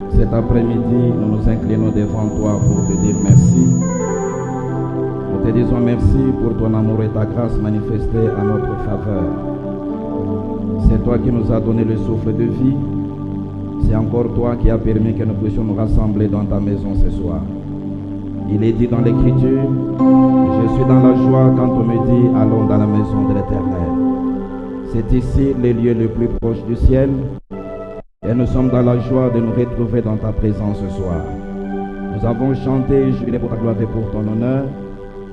Cet après-midi, nous nous inclinons devant toi pour te dire merci. Nous te disons merci pour ton amour et ta grâce manifestée à notre faveur. C'est toi qui nous as donné le souffle de vie. C'est encore toi qui as permis que nous puissions nous rassembler dans ta maison ce soir. Il est dit dans l'Écriture, je suis dans la joie quand on me dit allons dans la maison de l'Éternel. C'est ici le lieu le plus proche du ciel. Et nous sommes dans la joie de nous retrouver dans ta présence ce soir. Nous avons chanté, jubilé pour ta gloire et pour ton honneur.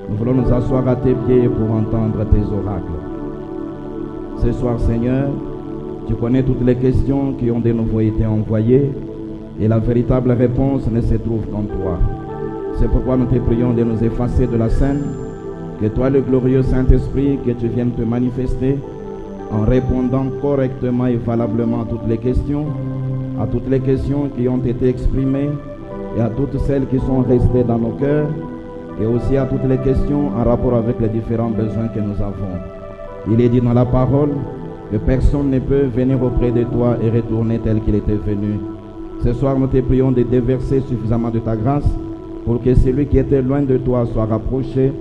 Nous voulons nous asseoir à tes pieds pour entendre tes oracles. Ce soir, Seigneur, tu connais toutes les questions qui ont de nouveau été envoyées et la véritable réponse ne se trouve qu'en toi. C'est pourquoi nous te prions de nous effacer de la scène, que toi, le glorieux Saint-Esprit, que tu viennes te manifester en répondant correctement et valablement à toutes les questions qui ont été exprimées et à toutes celles qui sont restées dans nos cœurs et aussi à toutes les questions en rapport avec les différents besoins que nous avons. Il est dit dans la parole que personne ne peut venir auprès de toi et retourner tel qu'il était venu. Ce soir, nous te prions de déverser suffisamment de ta grâce pour que celui qui était loin de toi soit rapproché,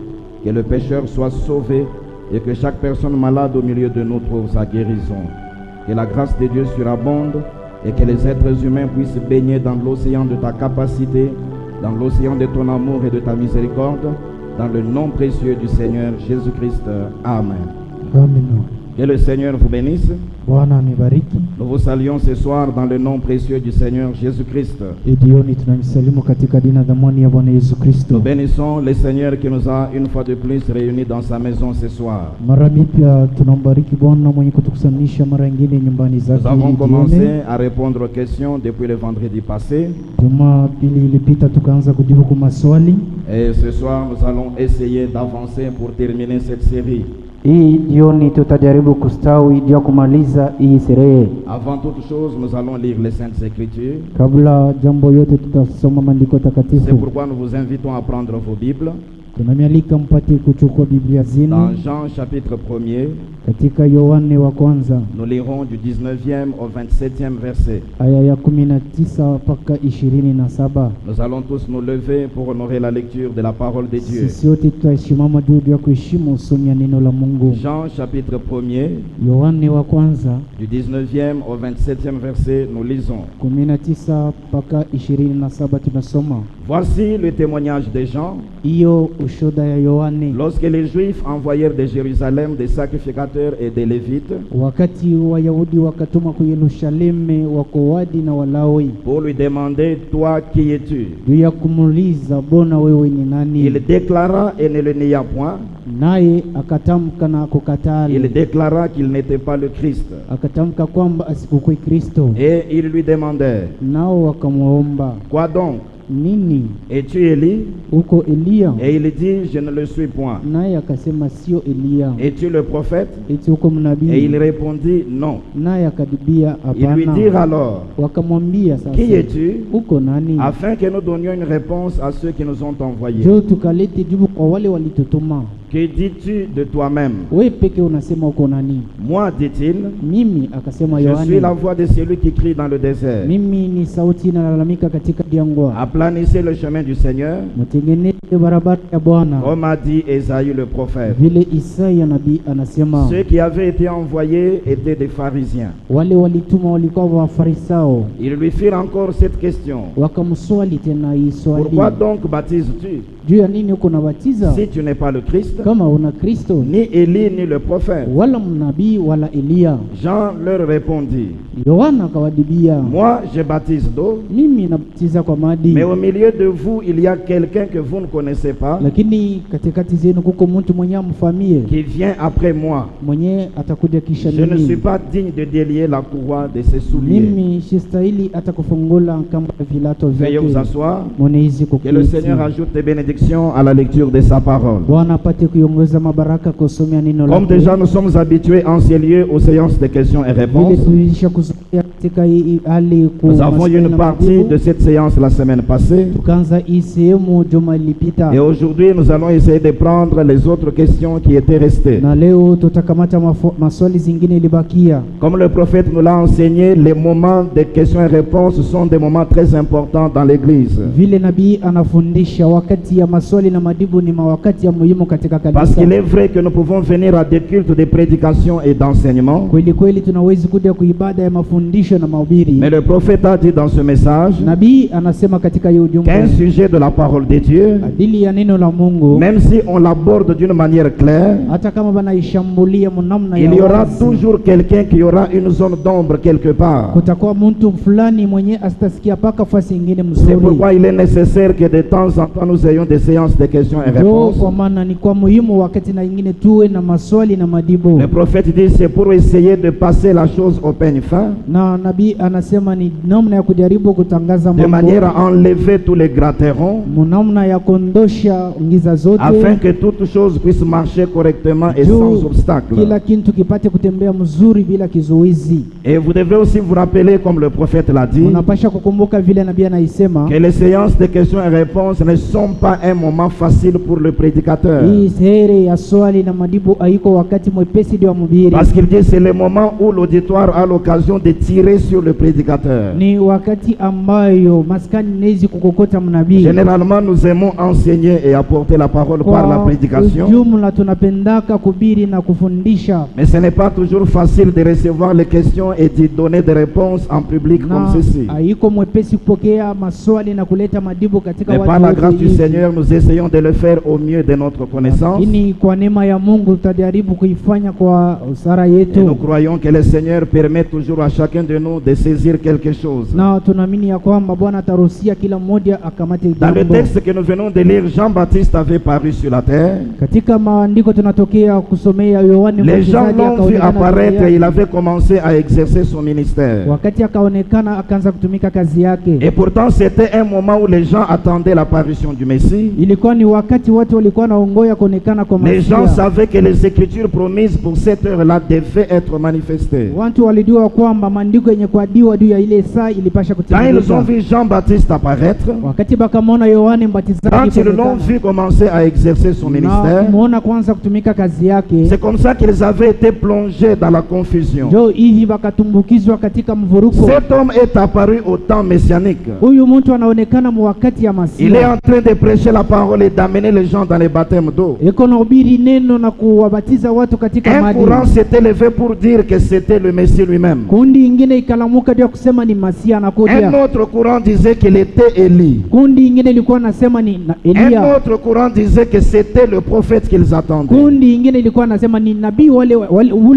que le pécheur soit sauvé et que chaque personne malade au milieu de nous trouve sa guérison. Que la grâce de Dieu surabonde et que les êtres humains puissent baigner dans l'océan de ta capacité, dans l'océan de ton amour et de ta miséricorde, dans le nom précieux du Seigneur Jésus-Christ. Amen. Amen. Que le Seigneur vous bénisse. Bwana anibariki. Nous vous saluons ce soir dans le nom précieux du Seigneur Jésus-Christ. Jioni tunamsalimu katika jina la dhamani ya Bwana Yesu Nous Kristo. bénissons le Seigneur qui nous a une fois de plus réunis dans sa maison ce soir. Mara mipya tunambariki Bwana mwenye kutukusanisha mara nyingine nyumbani zake. Nous avons jioni. commencé à répondre aux questions depuis le vendredi passé. Jumapili ilipita tukaanza kujibu kwa maswali. Et ce soir, nous allons essayer d'avancer pour terminer cette série. Hii jioni tutajaribu kustawi juu ya kumaliza hii sherehe. Avant toute chose, nous allons lire les Saintes Écritures. Kabla jambo yote tutasoma maandiko C'est takatifu. pourquoi nous vous invitons à prendre vos Bibles. Tunamialika mpate kuchukua Biblia Dans zenu Jean chapitre 1er, katika Yohane wa kwanza nous lirons du 19e au 27e verset. aya ya 19 mpaka 27. Nous allons tous nous lever pour honorer la lecture de la parole de Dieu. Sisi wote tutasimama juu ya kuheshimu usomi wa neno la Mungu. Jean chapitre 1er, Yohane wa kwanza du 19e au 27e verset, nous lisons. 19 mpaka 27 tunasoma. Voici le témoignage de Jean. Hiyo ushuhuda ya Yohane. Lorsque les Juifs envoyèrent de Jérusalem des sacrificateurs et des Lévites Wakati Wayahudi wakatuma kwa Yerusalemu wakowadi na Walawi pour lui demander, toi qui es-tu? juu ya kumuuliza bona wewe ni nani? Il déclara et ne le nia point. Naye akatamka na kukataa. Il déclara qu'il n'était pas le Christ. Akatamka kwamba asikuwe Kristo. Et ils lui demandèrent, Nao wakamwomba, quoi donc? nini? Es-tu Élie? Uko Elia? Et il dit, je ne le suis point. Naye akasema sio Elia. Es-tu le prophète? Eti uko Et il mnabii? répondit, non. Naye akadibia Ils lui dirent hapana. alors, Wakamwambia sasa, qui es-tu? uko nani? Afin que nous donnions une réponse à ceux qui nous ont envoyés. Jo tukalete jibu kwa wale walitutuma. Que dis-tu de toi-même? Wewe peke unasema uko nani? Moi, dit-il, Mimi, akasema je suis la Yohane, voix de celui qui crie dans le désert. mimi ni sauti inalalamika katika jangwa, Aplanissez le chemin du Seigneur, mtengeneze barabara ya Bwana. comme a dit Ésaïe le prophète. Vile Isaya nabii anasema, Ceux qui avaient été envoyés étaient des pharisiens. wale walituma walikuwa Wafarisayo. Ils lui firent encore cette question. Wakamswali tena hii swali, Pourquoi donc baptises-tu juu ya nini uko nabatiza si tu n'es pas le Christ, kama una Kristo, ni Élie, ni le prophète? wala mnabii wala Elia? Jean leur répondit, Yohana akawadibia, moi je baptise d'eau, mimi nabatiza kwa maji, mais au milieu de vous il y a quelqu'un que vous ne connaissez pas, lakini katikati zenu kuko mtu mwenye amfamie, qui vient après moi. mwenye atakuja kisha Je ne suis mimi. pas digne de délier la courroie de ses souliers. Mimi sistahili hata kufungula kamba ya vilato Veuillez vous vyake. asseoir. Mwenezi Que le kuketi. Seigneur ajoute des bénédictions à la lecture de sa parole. Bwana apate kuiongoza mabaraka kusomea neno Comme lako. déjà nous sommes habitués en ces lieux aux séances de questions et Vile réponses, tulisha kusomea katika hii hali nous avons eu maswali une na partie majibu. de cette séance la semaine passée. Tukaanza hii sehemu juma ilipita, Et aujourd'hui, nous allons essayer de prendre les autres questions qui étaient restées. na leo tutakamata maswali zingine ilibakia. Comme le prophète nous l'a enseigné, les moments de questions et réponses sont des moments très importants dans l'Église. Vile nabii anafundisha, wakati ya maswali na majibu ni wakati ya muhimu katika Parce kanisa. qu'il est vrai que nous pouvons venir à des cultes de prédication et d'enseignement. Kweli kweli tunaweza kuja kuibada ya mafundisho na mahubiri. Mais le prophète a dit dans ce message Nabii anasema katika hiyo ujumbe, qu'un sujet de la parole de Dieu, adili ya neno la Mungu, même si on l'aborde d'une manière claire, hata kama banaishambulia mnamna il y ya aura wazi, toujours quelqu'un qui aura une zone d'ombre quelque part. kutakuwa mtu fulani mwenye astasikia paka fasi ingine C'est mzuri. pourquoi il est nécessaire que de temps en temps nous ayons des séances de questions et Ndio réponses. kwa maana ni kwa muhimu wakati na ingine tuwe na maswali na majibu. Le prophète dit c'est pour essayer de passer la chose au peigne fin, Na nabii anasema ni namna ya kujaribu kutangaza de manière mambo, à enlever tous les gratterons, namna ya kuondosha ngiza zote, afin que toute chose puisse marcher correctement et sans juu obstacle. kila kitu kipate kutembea mzuri bila kizuizi. Et vous devez aussi vous rappeler, comme le prophète l'a dit, Unapasha kukumbuka vile nabii anaisema, que les séances de questions et réponses ne sont pas un moment facile pour le prédicateur. hii sehere ya swali na majibu haiko wakati mwepesi ndio mhubiri. Parce qu'il dit c'est le moment où l'auditoire a l'occasion de tirer sur le prédicateur. Ni wakati ambayo maskani nezi kukokota mnabii. Généralement, nous aimons enseigner et apporter la parole par la Kwa prédication. ujumla tunapendaka kubiri na kufundisha, Mais ce n'est pas toujours facile de recevoir les questions et d'y donner des réponses en public na comme ceci. haiko mwepesi kupokea maswali na kuleta majibu katika Mais watu par la wote grâce du hivi. Seigneur, nous essayons de le faire au mieux de notre connaissance. Lakini kwa neema ya Mungu tutajaribu kuifanya kwa usara Et nous yetu, croyons que le Seigneur permet toujours à chacun de nous de saisir quelque chose. na tunaamini ya kwamba Bwana ataruhusia kila mmoja akamate Dans le jambo. texte que nous venons de lire, Jean-Baptiste avait paru sur la terre. Katika maandiko tunatokea kusomea Yohane Les gens Mbatizaji l'ont vu akaonekana apparaître et duniani. il avait commencé à exercer son ministère. Wakati akaonekana akaanza kutumika kazi yake. Et pourtant, c'était un moment où les gens attendaient l'apparition du Messie. Ilikuwa ni wakati watu walikuwa naongoya kuonekana kwa Les gens Masia. savaient que les écritures promises pour cette heure-là devaient être manifestées. Watu walijua kwamba maandiko yenye kuadiwa juu ya ile saa ilipasha Quand ils ont kutimilika. vu Jean-Baptiste apparaître, Wakati bakamwona Yohane Mbatizaji quand ils l'ont kuonekana, vu commencer à exercer son na ministère, kumuona kwanza kutumika kazi yake, c'est comme ça qu'ils avaient été plongés dans la confusion. ndio hivi wakatumbukizwa katika mvuruko. Cet homme est apparu au temps messianique. Huyu mtu anaonekana mwakati ya Il est Masia, en train de prêcher la parole et d'amener les gens dans les baptêmes d'eau. iko nahubiri neno na kuwabatiza watu katika Un maji. courant s'est élevé pour dire que c'était le Messie lui-même. Kundi ingine ikalamuka ndio kusema ni Masia Un anakuja. autre courant disait qu'il était Élie. Kundi ingine ilikuwa nasema ni Un Elia. autre courant disait que c'était le prophète qu'ils attendaient. Kundi ingine ilikuwa nasema ni nabii ule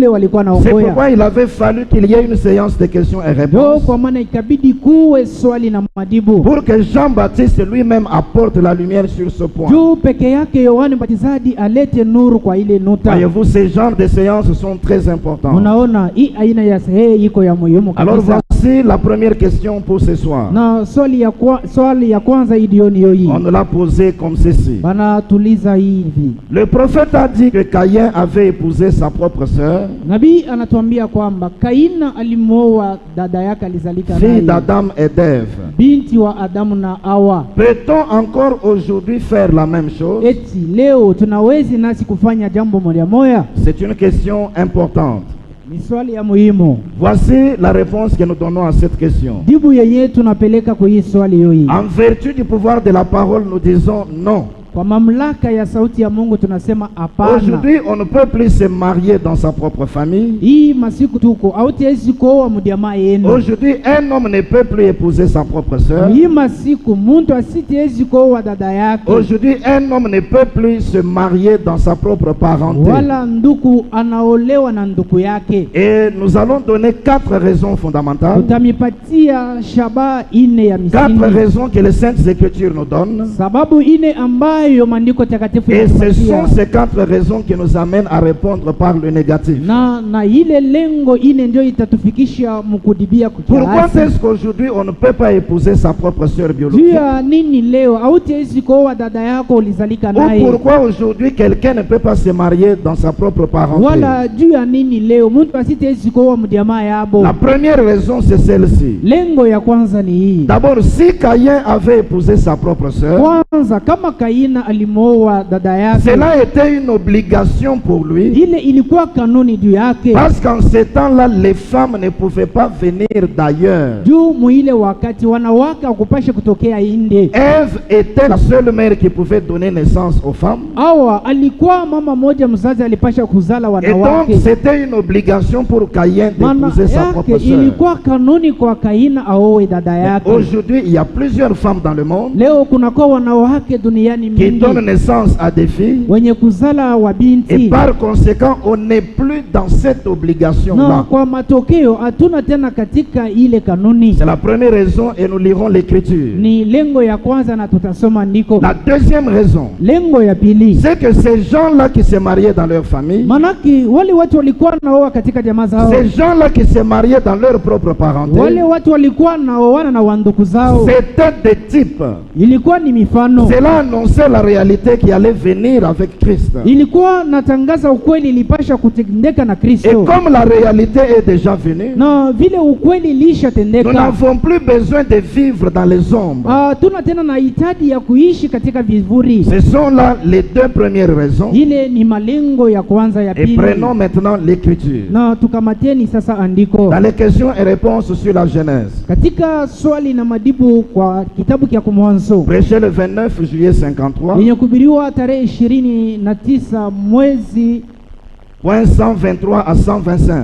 walikuwa C'est naongoya. pourquoi il avait fallu qu'il y ait une séance de questions et Ndio réponses kwa maana ikabidi kuwe swali na majibu. pour que Jean-Baptiste lui-même apporte la lumière sur ce point. Juu peke yake Yohane Mbatizaji alete nuru kwa ile nuta. Voyez-vous, ces genres de séances sont très importants. Unaona hii aina ya sehe iko ya muhimu Alors kabisa. voici la première question pour ce soir. Na swali ya kwanza hii ndio hii. On nous l'a posée comme ceci. Bana tuliza hivi. Le prophète a dit que Caïn avait épousé sa propre sœur, Nabii anatuambia kwamba Kaina alimwoa dada yake alizalika fille naye, d'Adam et d'Ève. binti wa Adamu na Hawa. Peut-on encore aujourd'hui faire la même chose? Eti leo tunawezi nasi kufanya jambo moja moja? C'est une question importante. Ni swali ya muhimu. Voici la réponse que nous donnons à cette question. Jibu yenyewe tunapeleka kwa hii swali hii. En vertu du pouvoir de la parole, nous disons non. Kwa mamlaka ya sauti ya Mungu tunasema hapana. Aujourd'hui, on ne peut plus se marier dans sa propre famille. Hii masiku tuko hautiwezi kuoa mjamaa yenu. Aujourd'hui, un homme ne peut plus épouser sa propre sœur. Hii masiku mtu asitiwezi kuoa dada yake. Aujourd'hui, un homme ne peut plus se marier dans sa propre parenté. Wala nduku anaolewa na nduku yake. Et nous allons donner 4 raisons fondamentales. Tutamipatia shaba ine ya 4 misingi. raisons que les Saintes Écritures nous donnent Sababu ine ambayo ambayo maandiko takatifu Et ce sont yanatupatia. ces 4 raisons qui nous amènent à répondre par le négatif. Na ile lengo ine ndio itatufikisha mkudibia Pourquoi kukiasi. est-ce qu'aujourd'hui on ne peut pas épouser sa propre sœur Juu biologique? ya nini leo hautawezi kuoa dada yako ulizalika Ou naye? pourquoi aujourd'hui quelqu'un ne peut pas se marier dans sa propre parenté? Wala juu ya nini leo mtu asitawezi kuoa mjamaa yabo? La première raison c'est celle-ci. Lengo ya kwanza ni hii. D'abord, si Caïn avait épousé sa propre sœur, Kwanza kama Kaina alimuoa dada yake, cela était une obligation pour lui. ile ilikuwa kanuni juu yake. Parce qu'en ces temps-là, les femmes ne pouvaient pas venir d'ailleurs. Juu muile wakati wanawake wakupashe kutokea inde. Ève était la seule mère qui pouvait donner naissance aux femmes. Awa alikuwa mama moja mzazi alipasha kuzala Et donc, wanawake. c'était une obligation pour Caïn Maana d'épouser sa yake propre sœur. ilikuwa kanuni kwa Kaina aoe dada yake. Aujourd'hui, il y a plusieurs femmes dans le monde Leo kunakuwa wanawake duniani qui mingi donnent naissance à des filles. wenye kuzala wa Et binti, par conséquent, on n'est plus dans cette na obligation-là. kwa matokeo hatuna tena katika ile kanuni. C'est la première raison et nous lirons l'écriture. Ni lengo ya kwanza na tutasoma ndiko. La deuxième raison, Lengo ya pili, c'est que ces gens-là qui se mariaient dans leur famille, manaki wale watu walikuwa naoa katika jamaa zao, ces gens-là qui se mariaient dans leur propre parenté, wale watu walikuwa naoana na wanduku zao, c'était des types. ilikuwa ni mifano, Cela annonçait la réalité qui allait venir avec Christ. ilikuwa natangaza ukweli ilipasha kutendeka na Et Kristo, comme la réalité est déjà venue, na vile ukweli nous ilishatendeka, n'avons plus besoin de vivre dans les ombres. tuna tena na hitaji ya kuishi katika vivuli. Ce sont là les deux premières raisons. Ile ni malengo ya kwanza ya Et pili. prenons maintenant l'écriture. Na tukamateni sasa andiko Dans les questions et réponses sur la Genèse. katika swali na majibu kwa kitabu cha Mwanzo Prêché le 29 juillet 53, yenye kuhubiriwa tarehe 29 mwezi point 123 à 125.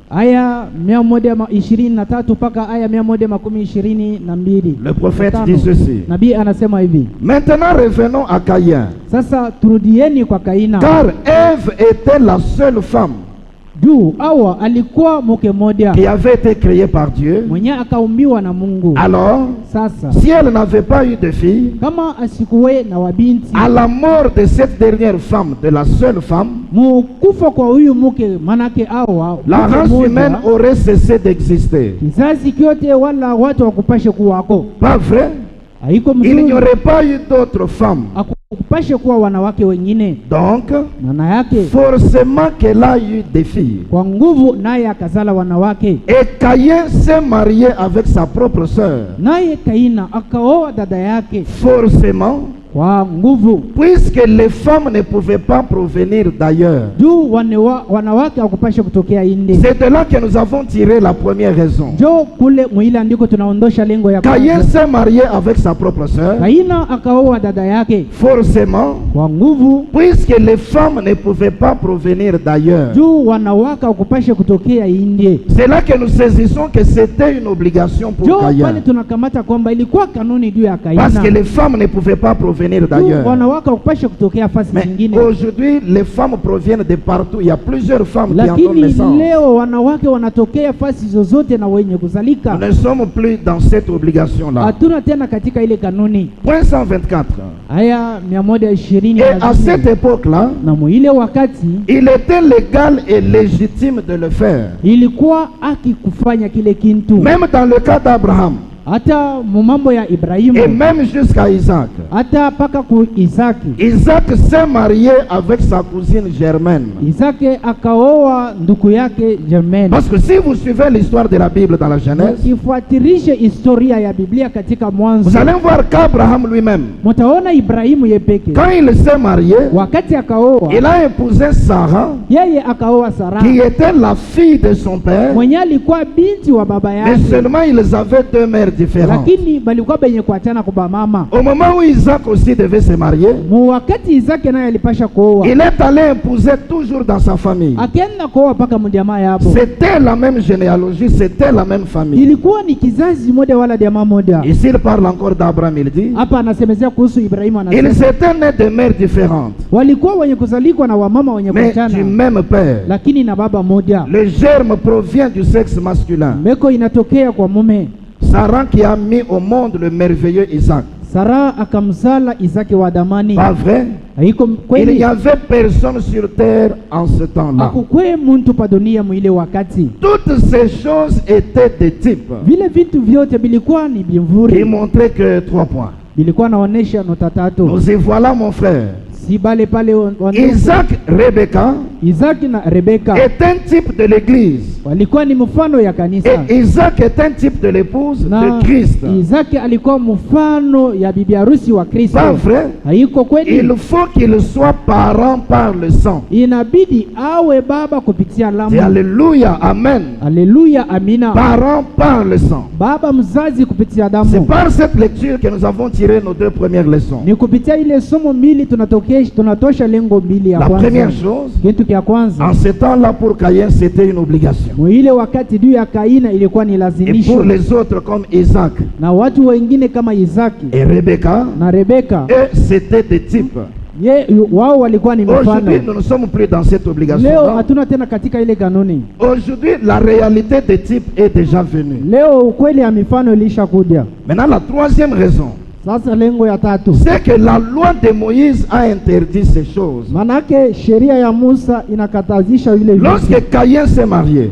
aya 123 mpaka aya 122. Le prophète dit ceci. Nabii anasema hivi: Maintenant revenons à Caïn. sasa turudieni kwa Kaina, Car Ève était la seule femme juu Hawa alikuwa mke mmoja qui avait été créée par Dieu. mwenye akaumbiwa na Mungu. Alors, Sasa si elle n'avait pas eu de fille, kama asikuwe na wabinti, à la mort de cette dernière femme, de la seule femme, mukufa kwa huyu mke, manake Hawa la mke race mmoja, humaine aurait cessé d'exister. kizazi kyote wala watu wakupashe kuwako. Pas vrai? Haiko Il n'y mzuri aurait pas eu d'autres femmes. akupashe kuwa wanawake wengine. Donc, Maana yake forcément qu'elle a eu des filles. kwa nguvu naye akazala wanawake, Et Caïn s'est marié avec sa propre sœur. naye Kaina akaoa dada yake Forcément, kwa nguvu, puisque les femmes ne pouvaient pas provenir d'ailleurs. juu wanawake wakupashe kutokea inde. C'est de là que nous avons tiré la première raison. Jo kule mwila ndiko tunaondosha lengo ya Caïn kwanza. s'est marié avec sa propre sœur. Kaina akaoa dada yake Forcément, kwa nguvu, puisque les femmes ne pouvaient pas provenir d'ailleurs. juu wanawake wakupashe kutokea inde. C'est là que nous saisissons que c'était une obligation pour Jo pale Caïn. tunakamata kwamba ilikuwa kanuni juu ya Parce que Kaina, les femmes ne pouvaient pas provenir d'ailleurs. wanawake wakupashe kutokea fasi Mais zingine. aujourd'hui, les femmes proviennent de partout. Il y a plusieurs femmes qui en donnent Lakini naissance. leo wanawake wanatokea fasi zozote na wenye kuzalika. Nous ne sommes plus dans cette obligation-là. Hatuna tena katika ile kanuni. Point 124. Aya 120. Et à cette époque-là, Na muile wakati il était légal et légitime de le faire. ilikuwa haki kufanya kile kintu, Même dans le cas d'Abraham hata mumambo ya et Ibrahimu, même jusqu'à Isaac. hata paka ku Isaki. Isaac s'est marié avec sa cousine Germaine. Isaki akaoa ndugu yake Germaine. Parce que si vous suivez l'histoire de la Bible dans la Genèse, Ifuatirishe historia ya Biblia katika Mwanzo, vous allez voir qu'Abraham lui-même, mtaona Ibrahimu yepeke quand il s'est marié, wakati akaoa, il a épousé Sarah, yeye akaoa Sara qui était la fille de son père, mwenye alikuwa binti wa baba mais yake, seulement ils avaient deux mères différentes. lakini balikuwa benye kuachana kwa mama. Au moment où Isaac aussi devait se marier, Mu wakati Isaki naye alipasha kuoa, il est allé épouser toujours dans sa famille. akaenda kuoa paka mjamaa yabo. C'était la même généalogie, c'était la même famille. Ilikuwa ni kizazi moja wala jamaa moja. Ici, il parle encore d'Abraham, il dit, Hapa anasemezea kuhusu Ibrahimu, ils anasema étaient nés de mères différentes, walikuwa wenye kuzalikwa na wamama wenye mais du kuachana, même père. lakini na baba moja. Le germe provient du sexe masculin. Mbeko inatokea kwa mume. Sarah qui a mis au monde le merveilleux Isaac. Sara akamzala Isaki wa damani. Pas vrai? Haiko Il kweli? n'y avait personne sur terre en ce temps-là. Akukwe muntu pa dunia mwile wakati. Toutes ces choses étaient des types Vile vitu vyote bilikuwa ni qui bimvuri. montraient que 3 points. Bilikuwa naonesha nota tatu. Nous y voilà, mon frère. Si bale pale wandugu. Isaac, Rebecca Isaki na Rebeka est un type de l'église. walikuwa ni mfano ya kanisa. Et Isaac est un type de l'épouse Na de Christ. Isaki alikuwa mfano ya bibi harusi wa Kristo. Pas vrai? Haiko kweli? Il faut qu'il soit parent par le sang. Inabidi awe baba kupitia Dis lamu. alléluia, amen. Haleluya, amina. Parent par le sang. Baba mzazi kupitia C'est damu. par cette lecture que nous avons tiré nos 2 premières leçons. Ni kupitia ile somo mbili tunatosha lengo mbili ya La kwanza. première chose, Kitu kia kwanza, en ce temps-là pour Caïn, c'était une obligation. mwile wakati juu ya Kaina ilikuwa ni Et lazimisho, pour les autres comme Isaac na watu wengine kama Isaki et Rebecca, na Rebeka, eux, c'était des types. wao walikuwa ni mfano. Aujourd'hui, nous ne sommes plus dans cette Leo obligation-là. hatuna tena katika ile kanuni. Aujourd'hui, la réalité des types est déjà venue. Leo ukweli ya mifano ilishakuja. Maintenant, la troisième raison, Sasa lengo ya tatu, c'est que la loi de Moïse a interdit ces choses. manake sheria ya Musa inakatazisha vile vitu. Lorsque Caïn s'est marié,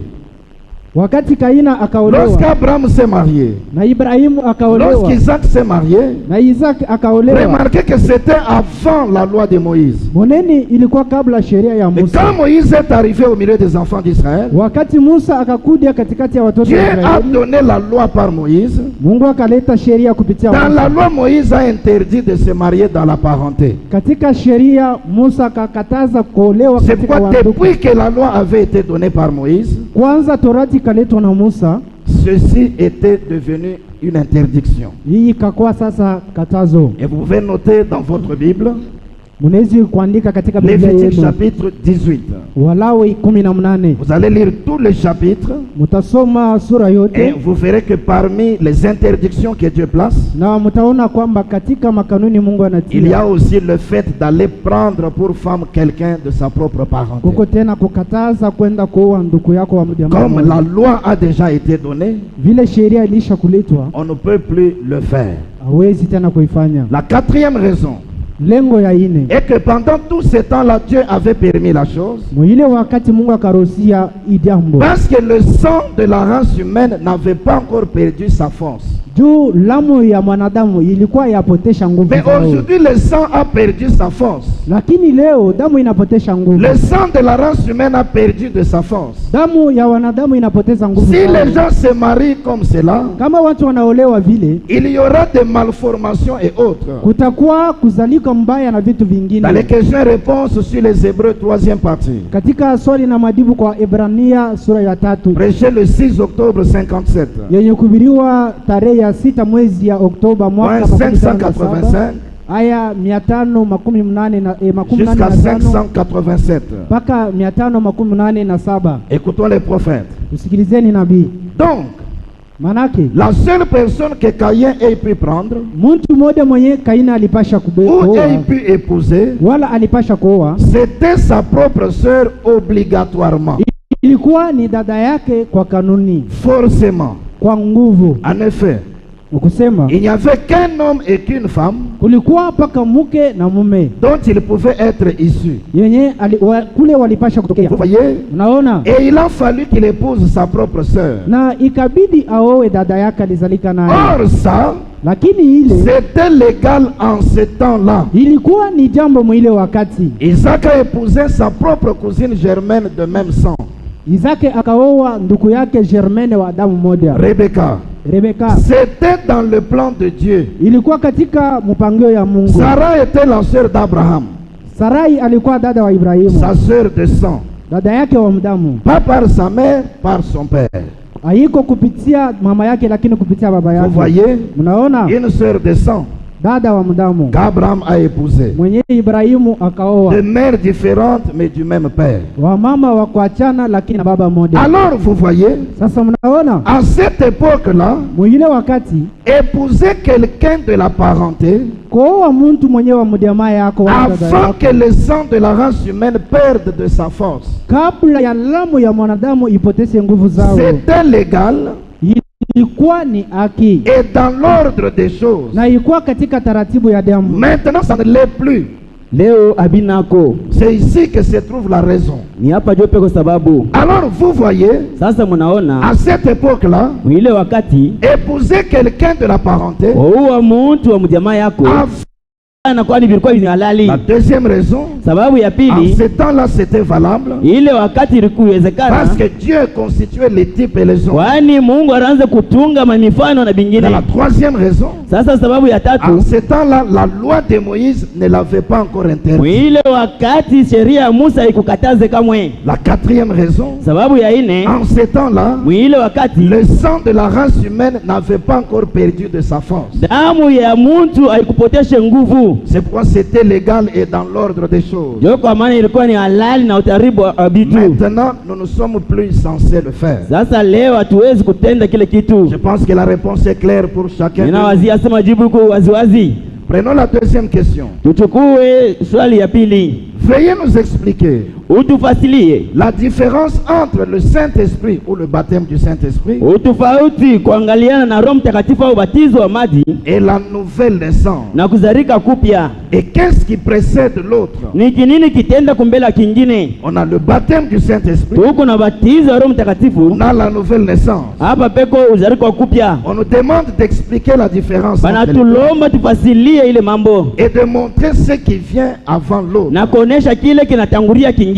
Wakati Kaina akaolewa lorsqu'Abraham s'est marié, na Ibrahimu akaolewa lorsqu'Isaac s'est marié, na Isaki akaolewa, remarquez que c'était avant la loi de Moïse. moneni ilikuwa kabla sheria ya Mais Musa. quand Moïse est arrivé au milieu des enfants d'Israël, Wakati Musa akakuja katikati ya watoto Dieu wa a Israeli, donné la loi par Moïse. Mungu akaleta sheria kupitia Dans la Musa. loi, Moïse a interdit de se marier dans la parenté. Katika sheria Musa akakataza kuolewa C'est katika pourquoi wandugu. depuis que la loi avait été donnée par Moïse, Kwanza torati ikaletwa na Musa, ceci était devenu une interdiction. hii ikakuwa sasa katazo. Et vous pouvez noter dans votre Bible, Munaweza kuandika katika Biblia Lévitique yenu, chapitre 18. Walawi 18. Vous allez lire tous les chapitres Mutasoma sura et yote vous verrez que parmi les interdictions que Dieu place, na mutaona kwamba katika makanuni Mungu il y anatia a aussi le fait d'aller prendre pour femme quelqu'un de sa propre parenté. kuko tena kukataza kwenda kuoa ndugu yako wa jamaa Comme moja. la loi a déjà été donnée, Vile sheria ilisha kuletwa, on ne peut plus le faire. hawezi tena kuifanya. La quatrième raison Lengo ya ine, est que pendant tout ce temps-là, Dieu avait permis la chose mwile wakati Mungu akaruhusia ijambo, parce que le sang de la race humaine n'avait pas encore perdu sa force. juu lamu ya mwanadamu ilikuwa yapotesha nguvu Mais zao. aujourd'hui, le sang a perdu sa force. Lakini leo damu inapotesha nguvu. Le sang de la race humaine a perdu de sa force. Damu ya wanadamu inapoteza nguvu Si zao. les gens se marient comme cela, Kama watu wanaolewa vile, il y aura des malformations et autres. kutakuwa kuzalika mbaya na vitu Dans les vingine. questions-réponses sur les Hébreux, 3e partie, Katika swali na majibu kwa Ebrania sura ya 3 prêché le 6 octobre 57, yenye kuhubiriwa tarehe ya 6 mwezi ya Oktoba mwaka point 1957, 585 aya 585 jusqu'à 587. mpaka 587. Écoutons les prophètes. Usikilizeni nabii. Donc, Manake la seule personne que Caïn ait pu prendre mtu mmoja mwenye Kaina alipasha ou kuoa ait pu épouser, wala alipasha kuoa, c'était sa propre sœur obligatoirement, ilikuwa ni dada yake kwa kanuni, forcément. kwa nguvu. En effet, Ukusema il n'y avait qu'un homme et qu'une femme kulikuwa mpaka mke na mume dont il pouvait être issu. yenye kule walipasha kutokea. Vous voyez? Unaona, Et il a fallu qu'il épouse sa propre sœur. na ikabidi aowe dada yake alizalika naye, Or ça, lakini ile c'était légal en ce temps-là. ilikuwa ni jambo mwile wakati. Isaac a épousé sa propre cousine germaine de même sang, Isaki akaoa ndugu yake Germaine wa damu moja, Rebecca. Rebeka. C'était dans le plan de Dieu. Ilikuwa katika mpangilio ya Mungu. Sarah était la sœur d'Abraham, Sarai alikuwa dada wa Ibrahimu, sa sœur de sang, dada yake wa mdamu, pas par sa mère, par son père. haiko kupitia mama yake, lakini kupitia baba Vous yake. voyez? Mnaona, Une sœur de sang dada wa mdamu qu'Abraham a épousée. mwenye Ibrahimu akaoa, De mères différentes mais du même père. wa mama wa kuachana lakini na baba moja. Alors vous voyez, Sasa mnaona, à cette époque-là, mwile wakati épouser quelqu'un de la parenté kuoa mtu mwenye wa mjamaa yako wa dada avant yako, que le sang de la race humaine perde de sa force, kabla ya lamu ya mwanadamu ipoteze nguvu zao, c'était légal ilikuwa ni haki et dans l'ordre des choses. na ilikuwa katika taratibu ya damu. Maintenant, ça ne l'est plus. Leo abinako. C'est ici que se trouve la raison. Ni hapa jope kwa sababu. Alors vous voyez, Sasa munaona à cette époque-là, mwile wakati épouser quelqu'un de la parenté, huwa mtu wa mjamaa yako na kwani vilikuwa ni halali. la deuxième raison, Sababu ya en pili, ce temps-là c'était valable ile wakati ilikuwezekana parce que Dieu constituait les types et les hommes. kwani Mungu anaanza kutunga mifano na Dans bingine. la troisième raison, Sasa sababu ya en tatu, ce temps-là, la loi de Moïse ne l'avait pas encore interdit. ile wakati sheria ya Musa haikukataze kamwe. La quatrième raison, Sababu ya ine, en ce temps-là, ile wakati le sang de la race humaine n'avait pas encore perdu de sa force. damu ya mtu haikupotesha nguvu. C'est pourquoi c'était légal et dans l'ordre des choses. Ndio kwa maana ilikuwa ni halali na utaribu wa vitu. Maintenant, nous ne sommes plus censés le faire. Sasa leo hatuwezi kutenda kile kitu. Je pense que la réponse est claire pour chacun de nous. Ninawazia sema jibu kwa waziwazi. Prenons la deuxième question. Tuchukue swali ya pili. Veuillez nous expliquer Utufasilie la différence entre le Saint-Esprit ou le baptême du Saint-Esprit utofauti kuangaliana na Roho Mtakatifu au ubatizo wa maji et la nouvelle naissance. na kuzarika kupya. Et qu'est-ce qui précède l'autre? Ni kinini kitenda kumbela kingine? On a le baptême du Saint-Esprit, Tuko na batizo wa Roho on Mtakatifu, a la nouvelle naissance. hapa peko uzarika kupya. On nous demande d'expliquer la différence entre les deux Banatulomba tufasilie ile mambo et de montrer ce qui vient avant l'autre. na kuonesha kile kinatangulia kingine.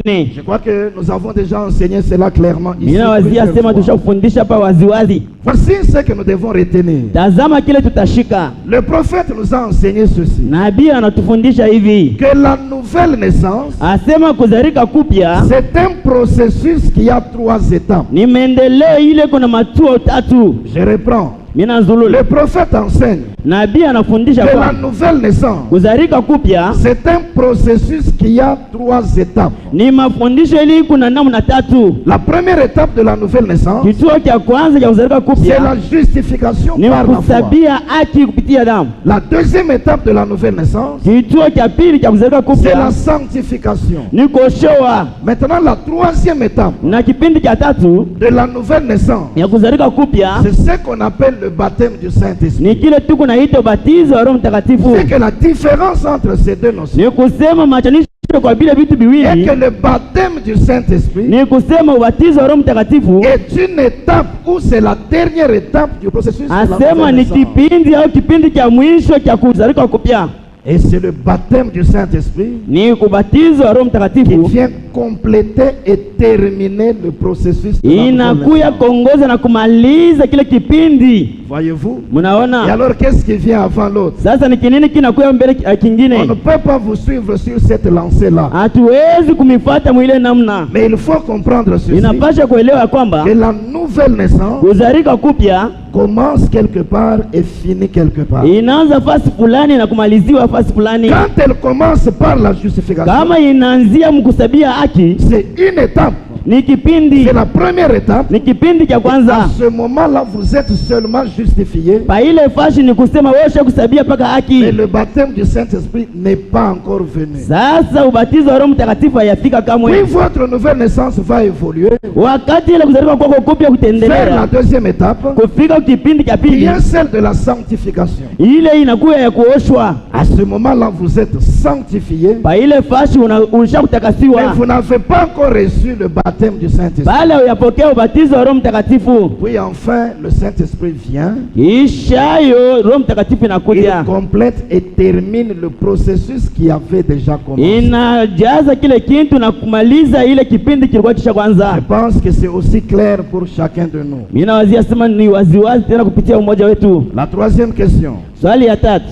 Je crois que nous avons déjà enseigné cela clairement ici. Ninawazia plusieurs sema fois. tushakufundisha hapa waziwazi. Voici ce que nous devons retenir. Tazama kile tutashika. Le prophète nous a enseigné ceci, Nabii anatufundisha hivi, que la nouvelle naissance, asema kuzarika kupya c'est un processus qui a 3 étapes. ni maendeleo ile, kuna matuo tatu. Je reprends. Mina nzulule. Le prophète enseigne Nabii anafundisha que la kwa nouvelle naissance, kuzarika kupya c'est un processus qui a 3 étapes. ni mafundisho ili kuna namna tatu. La première étape de la nouvelle naissance, Kituo cha kwanza cha kuzarika c'est la kupya justification ni par la foi. kusabia haki kupitia damu. La deuxième étape de la nouvelle naissance, Kituo cha pili cha kuzarika c'est la kupya sanctification. ni koshoa, Maintenant, la troisième étape na kipindi cha tatu de la nouvelle naissance, ya kuzarika kupya c'est ce qu'on appelle le baptême du Saint-Esprit. ni kile tu kunaitwa ubatizo wa Roho Mtakatifu. C'est que la différence entre ces deux notions Ni kusema machanisho kwa vile vitu est viwili, que le baptême du Saint-Esprit ni kusema ubatizo wa Roho Mtakatifu est une étape ou c'est la dernière étape du processus de la asema nouvelle ni naissance. kipindi au kipindi cha mwisho cha kuzalika kupya. Et c'est le baptême du Saint-Esprit Ni kubatizo wa Roho qui Mtakatifu vient compléter et terminer le processus de la nouvelle inakuya naissance. kuongoza na kumaliza kile kipindi. Voyez-vous? Et Munaona alors qu'est-ce qui vient avant l'autre? sasa ni kinini kinakuya mbele On ne kingine? peut pas vous suivre sur cette lancée-là. Hatuwezi kumifuata mwile namna. Mais il faut comprendre ceci, Inapasha kuelewa kwamba que la nouvelle naissance kuzalika kupya commence quelque part et finit quelque part. inaanza fasi fulani na kumaliziwa fasi fulani. Quand elle commence par la justification, Kama inaanzia mkusabia haki c'est une étape. ni kipindi, C'est la première étape. ni kipindi cha À kwanza. ce moment-là, vous êtes seulement justifié, Pa ile fashi ni kusema wewe kusabia paka mais haki. le baptême du Saint-Esprit n'est pas encore venu. Sasa ubatizo wa Roho Mtakatifu hayafika Puis kamwe. votre nouvelle naissance va évoluer Wakati ile kuzaliwa kwako kupya vers la kutendelea deuxième étape, kufika kipindi cha qui pili, est celle de la sanctification. ile inakuwa ya kuoshwa. À ce moment-là, vous êtes sanctifié, Pa ile fashi unisha mais kutakasiwa, vous n'avez pas encore reçu le baptême du Saint-Esprit. bale uyapokea ubatizo wa Roho Mtakatifu. Puis enfin, le Saint-Esprit vient, Kisha yo Roho Mtakatifu il inakuja complète et termine le processus qui avait déjà commencé. inajaza kile kintu na kumaliza ile kipindi kilikuwa kisha Je kwanza. pense que c'est aussi clair pour chacun de nous. Mimi nawazia sema ni waziwazi tena kupitia umoja wetu. La troisième question. Swali ya tatu,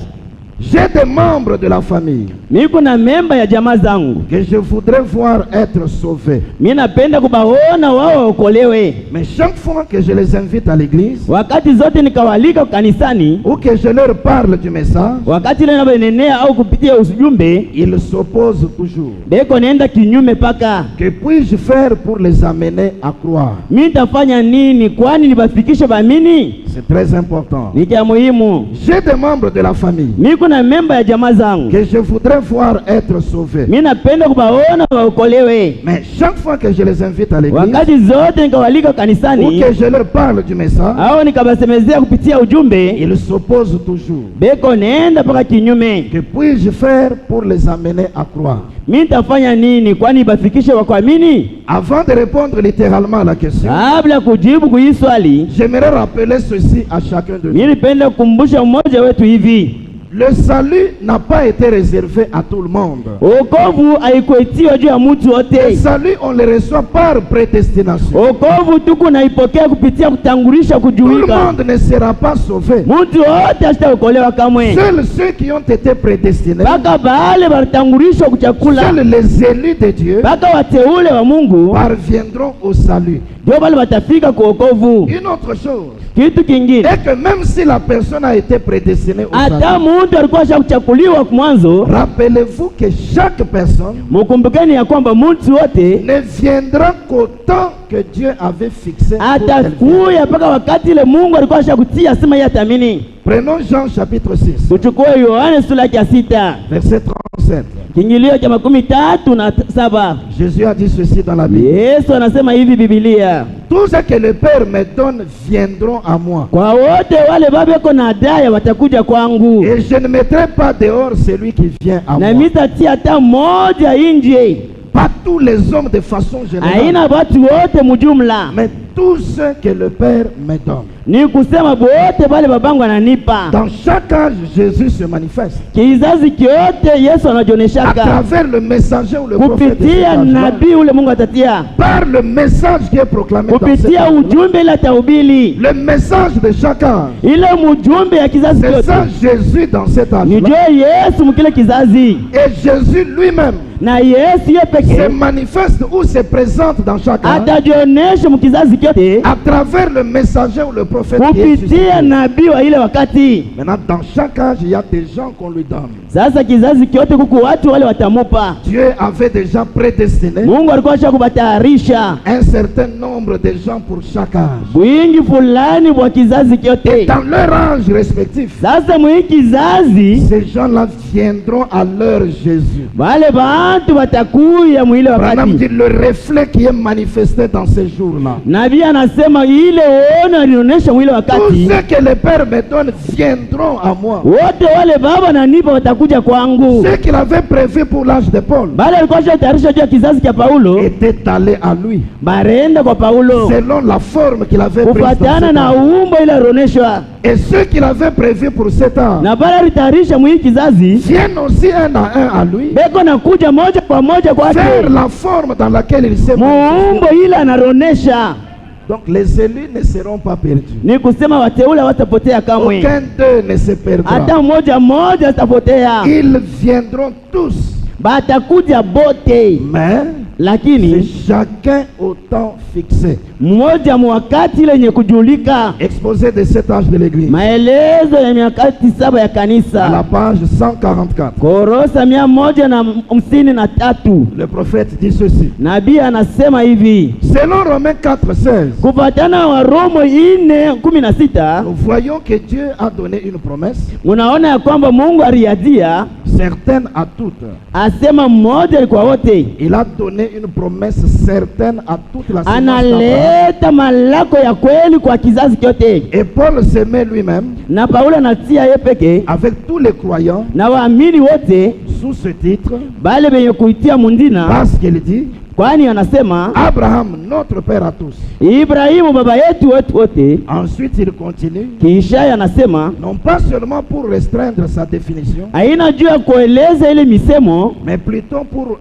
J'ai des membres de la famille mimi kuna memba ya jamaa zangu, que je voudrais voir être sauvés. mimi napenda kubaona wao waokolewe. Mais chaque fois que je les invite à l'église Wakati zote nikawalika kanisani, ou que je leur parle du message, wakati ile nabenenea au kupitia ujumbe, ils s'opposent toujours. beko nenda kinyume paka. Que puis-je faire pour les amener à croire? Mimi nitafanya nini kwani nibafikishe baamini? C'est très important. Ni kia muhimu. J'ai des membres de la famille Mimi kuna na memba ya jamaa zangu, que je voudrais voir être sauvés. mimi napenda kubaona waokolewe. Mais chaque fois que je les invite à l'église, Wakati zote nikawalika ou kanisani que je leur parle du message, au nikabasemezea kupitia ujumbe, ils s'opposent toujours. beko nenda paka kinyume. Que puis-je faire pour les amener à croire? Mimi nitafanya nini kwani bafikishe wakuamini? Avant de répondre littéralement à la question, Kabla kujibu kuhii swali, j'aimerais rappeler ceci à chacun de nous. mimi nipenda kukumbusha mmoja wetu hivi. Le salut n'a pas été réservé à tout le monde. Wokovu haikuitiwa juu ya mtu Le wote. salut, on le reçoit par prédestination. Wokovu tuku naipokea kupitia kutangulisha Tout le kujuika. monde ne sera pas sauvé. Mtu wote hataokolewa kamwe. Seuls ceux qui ont été prédestinés, Baka baale batangulishwa kuchakula. seuls les élus de Dieu Baka wateule wa Mungu parviendront au salut. ndio bale batafika kwa wokovu. Une autre chose Kitu kingine, est que même si la personne a été prédestinée au hata salut, mtu alikuwa shakuchakuliwa mwanzo, rappelez-vous que chaque personne mukumbukeni ya kwamba mtu wote ne viendra qu'au temps que Dieu avait fixé pour qu'elle vienne. atakuya mpaka wakati ile Mungu alikuwa shakutia sema yeye atamini. Prenons Jean chapitre 6, Tuchukue Yohane sura ya 6 verset 37. kiingilio cha 37. Jésus a dit ceci dans la Bible. Yesu anasema hivi Biblia, Tout ce que le Père me donne viendront à moi. kwa wote wale babeko na daya watakuja kwangu, Et je ne mettrai pas dehors celui qui vient à na moi. mitatia hata mmoja nje. Pas tous les hommes de façon générale, Haina watu wote mjumla, mais tous ceux que le Père me donne. ni kusema bote wale babangu ananipa. Dans chaque âge, Jésus se manifeste. Kizazi kyote Yesu À anajioneshaka travers le messager ou le prophète de cet kupitia âge-là, nabii ule Mungu atatia, par le message qui est proclamé dans cet kupitia âge-là. ujumbe ile atahubiri, Le message de chaque âge. ile mjumbe ya kizazi C'est kyote ça Jésus dans cet âge-là. nijue Yesu mkile kizazi, Et Jésus lui-même na Yesu ye se peke manifeste ou se présente dans chaque âge atajionesha mkizazi kyote à travers le messager ou le prophète qui est suscité. kupitia nabii wa ile wakati. Maintenant, dans chaque âge, il y a des gens qu'on lui donne. Sasa kizazi kyote kuku watu wale watamupa. Dieu avait déjà prédestiné Mungu alikuwa ashakubatayarisha un certain nombre de gens pour chaque âge. bwingi fulani bwa kizazi Et kyote. dans leur âge respectif, Sasa mwi kizazi ces gens-là viendront à leur Jésus. wale bantu watakuya mwile Branham dit wakati. le reflet qui est manifesté dans ces jours-là. Nabii anasema ile ono alionyesha mwile Tous wakati, ceux que le Père me donne viendront à moi. wote wale baba nanipa watakuja kwangu. Ceux qu'il avait prévu pour l'âge de Paul Bale alikuwa ashatayarisha juu ya kizazi cha Paulo, étaient allés à lui barenda kwa Paulo selon la forme qu'il avait prise dans kufatana cet na âge. umbo ile alioneshwa. Et ceux qu'il avait prévu pour cet âge Na bale alitayarisha mwii kizazi viennent aussi un à un à lui, beko nakuja moja kwa moja kwake, faire la forme dans laquelle il s'est manifesté. muumbo ile anaronesha. Donc les élus ne seront pas perdus. Ni kusema wateule watapotea kamwe, Aucun d'eux ne se perdra. hata mmoja atapotea, Ils viendront tous, batakuja bote, mais c'est lakini chacun au temps fixé. mmoja mwakati ile yenye kujulika. Exposé de cet âge de l'église, Maelezo ya miakati 7 ya à la kanisa, page 144. korosa 153. Le prophète dit ceci. Nabii anasema hivi Selon Romains 4:16, kufatana wa Romo 4:16, nous voyons que Dieu a donné une promesse, unaona ya kwamba Mungu aliadia certaine à toutes. asema mmoja kwa wote, Il a donné une promesse certaine à toute la sémence d'Abraham. analeta malako ya kweli kwa kizazi kyote. Et Paul se met lui-même Na Paulo anatia ye peke avec tous les croyants na waamini wote sous ce titre, bale benye kuitia mundina, parce qu'il dit kwani anasema Abraham, notre père à tous. Ibrahimu baba yetu wetu wote. Ensuite, il continue, Kisha anasema non pas seulement pour restreindre sa définition, haina juu ya kueleza ile misemo, mais plutôt pour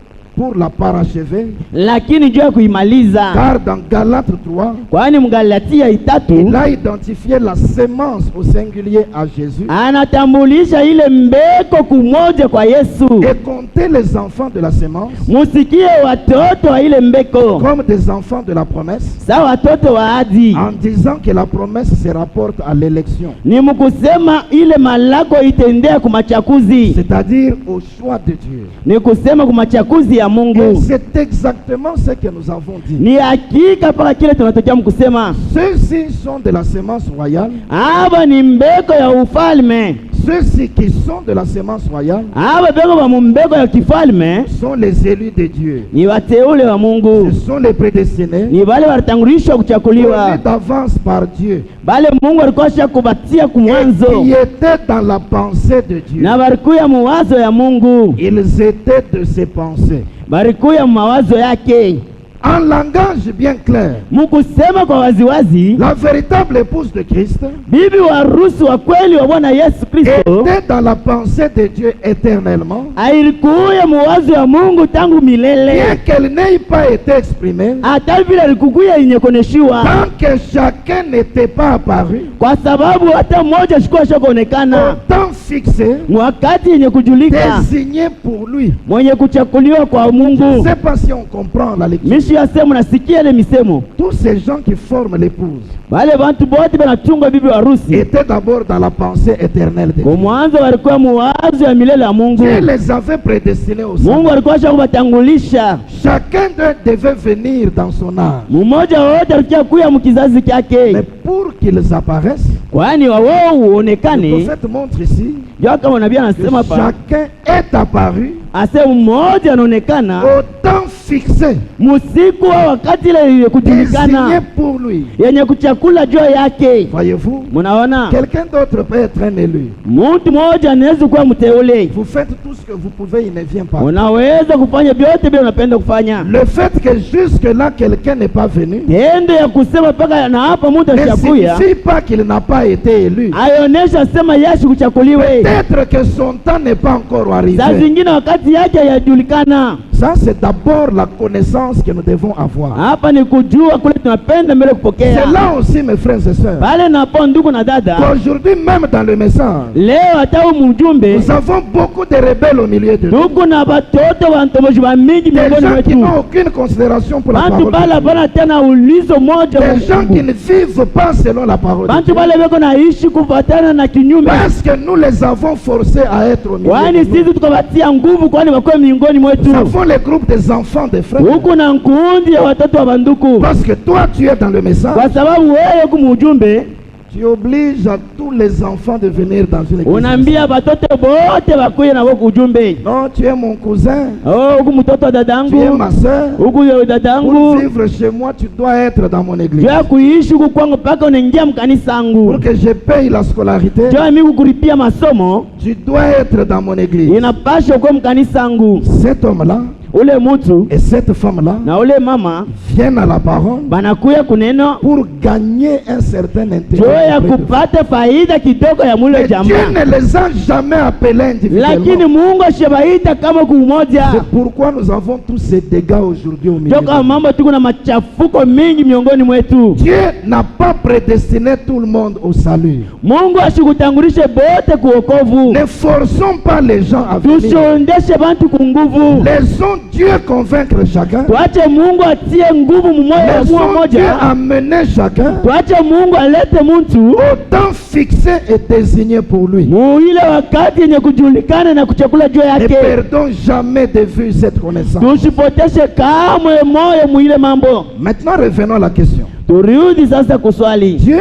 la parachever, lakini juu ya kuimaliza. car dans Galates 3, Kwani Mgalatia il 3 a identifié la sémence au singulier à Jésus anatambulisha ile mbeko kumoja kwa Yesu. et compter les enfants de la sémence Musikie watoto wa ile mbeko comme des enfants de la promesse, sa watoto wa ahadi. en disant que la promesse se rapporte à l'élection, Ni mkusema ile malako itendea kumachakuzi, c'est-à-dire au choix de Dieu. ni kusema kumachakuzi ya Et Mungu. c'est exactement ce que nous avons dit. Ni hakika paka kile tunatokea mkusema Ceux-ci sont de la sémence royale, aba ni mbeko ya ufalme, Ceux-ci qui sont de la sémence royale aba beko ba mumbeko ya kifalme sont les élus de Dieu. ni wateule wa Mungu, Ce sont les prédestinés, ni wale walitangulishwa kuchakuliwa, connus d'avance par Dieu, bale Mungu alikuwa kubatia kumwanzo qui étaient dans la pensée de Dieu. na barikuya muwazo ya Mungu, Ils étaient de ses pensées. barikuya mawazo yake. En langage bien clair, Mukusema kwa waziwazi, la véritable épouse de Christ bibi wa harusi wa kweli wa Bwana Yesu Kristo était dans la pensée de Dieu éternellement, alikuya muwazo ya Mungu tangu bien milele, qu'elle n'ait pas été exprimée, hata vile alikukuya yenye kuoneshiwa, tant que chacun n'était pas apparu, kwa sababu hata mmoja shikuwa shakuonekana au temps fixé, wakati yenye kujulika, désigné pour lui. mwenye kuchakuliwa kwa Je ne Mungu. sais pas si on comprend la lecture. Mishi ya semu nasikia ile misemo, Tous ces gens qui forment l'épouse wale bantu bote banachunga bibi wa harusi étaient d'abord dans la pensée éternelle de kwa Dieu. mwanzo walikuwa muwazo ya milele ya Mungu. Dieu les avait prédestinés au Mungu salut. alikuwa shakubatangulisha, Chacun d'eux devait venir dans son âge. mmoja wote alikuwa kuya mkizazi Mais kyake, pour qu'ils apparaissent, kwani wao le uonekane. prophète montre ici Ndio kama nabii que anasema pa chacun est apparu ase mmoja anaonekana au temps fixé, musiku wa wakati ile désigné kujulikana pour lui. yenye kuchakula juu yake. Voyez-vous, Munaona, quelqu'un d'autre peut être un élu. mtu mmoja anaweza kuwa mteule, Vous faites tout ce que vous pouvez, il ne vient pas. unaweza kufanya vyote bila unapenda kufanya. Le fait que jusque-là quelqu'un n'est pas venu Tendo ya kusema paka na hapa mtu ne ashakuya signifie pas qu'il n'a pas été élu. aionesha sema yashi kuchakuliwe. Peut-être que son temps n'est pas encore arrivé. Saa zingine wakati yake hayajulikana. Ça, c'est d'abord la connaissance que nous devons avoir. Hapa ni kujua kule tunapenda mbele kupokea. C'est là aussi, mes frères et sœurs, Pale napo ndugu na dada, qu'aujourd'hui, même dans le message, leo hata mjumbe nous avons beaucoup de rebelles au milieu de nous. tuko na batoto bantomoji ba mingi Des miongoni gens qui mwetu, n'ont aucune considération pour la bantu parole de bala Dieu. bana tena ulizo moja wa Des gens qui Mungu. ne vivent pas selon la parole de Bantu Dieu. bale beko naishi kufatana na kinyume, Parce que nous les avons forcés à être au milieu kwani de nous. sisi tukawatia nguvu, kwani wakuwe miongoni mwetu. Nous avons les groupes des enfants, des frères. Huku na nkundi ya watoto wa banduku, Parce que toi, tu es dans le message. kwa sababu wewe kumujumbe Tu obliges à tous les enfants de venir dans une église. unaambia batoto bote bakuye na woku ujumbe. Non, tu es mon cousin, Oh, huku mtoto wa tu es dadangu, ma soeur. huku ya Pour dadangu, vivre chez moi, tu dois être dans mon église. jua kuishi huku kwangu paka unaingia mkanisa angu, Pour que je paye la scolarité, jua mimi kukulipia masomo tu dois être dans mon église. inapasha kwa mkanisa angu. Cet homme-là Ule mutu et cette femme-là na ule mama viennent à la parole banakuya kuneno pour gagner un certain juu intérêt. ya auprès de Dieu. kupata faida kidogo ya mule Mais Dieu jamaa, ne les a jamais appelés lakini individuellement. Mungu ashabaita kama kumoja. C'est pourquoi nous avons tous ces dégâts aujourd'hui au milieu. Toka de nous. mambo tuko na machafuko mingi miongoni mwetu. Dieu n'a pas prédestiné tout le monde au salut. Mungu ashikutangulishe bote kuokovu, Ne forçons pas les gens à venir. tusiondeshe bantu kunguvu. Laissons Dieu convaincre chacun. Tuache Mungu atie nguvu mumoyo wa Laissons mwa Dieu moja. amener chacun Tuache Mungu alete muntu au temps fixé et désigné pour lui. muile wakati yenye kujulikana na kuchakula juu Ne yake. perdons jamais de vue cette connaissance. Tusipoteshe kamwe moyo muile mambo. Maintenant, revenons à la question. Turudi sasa kuswali. Dieu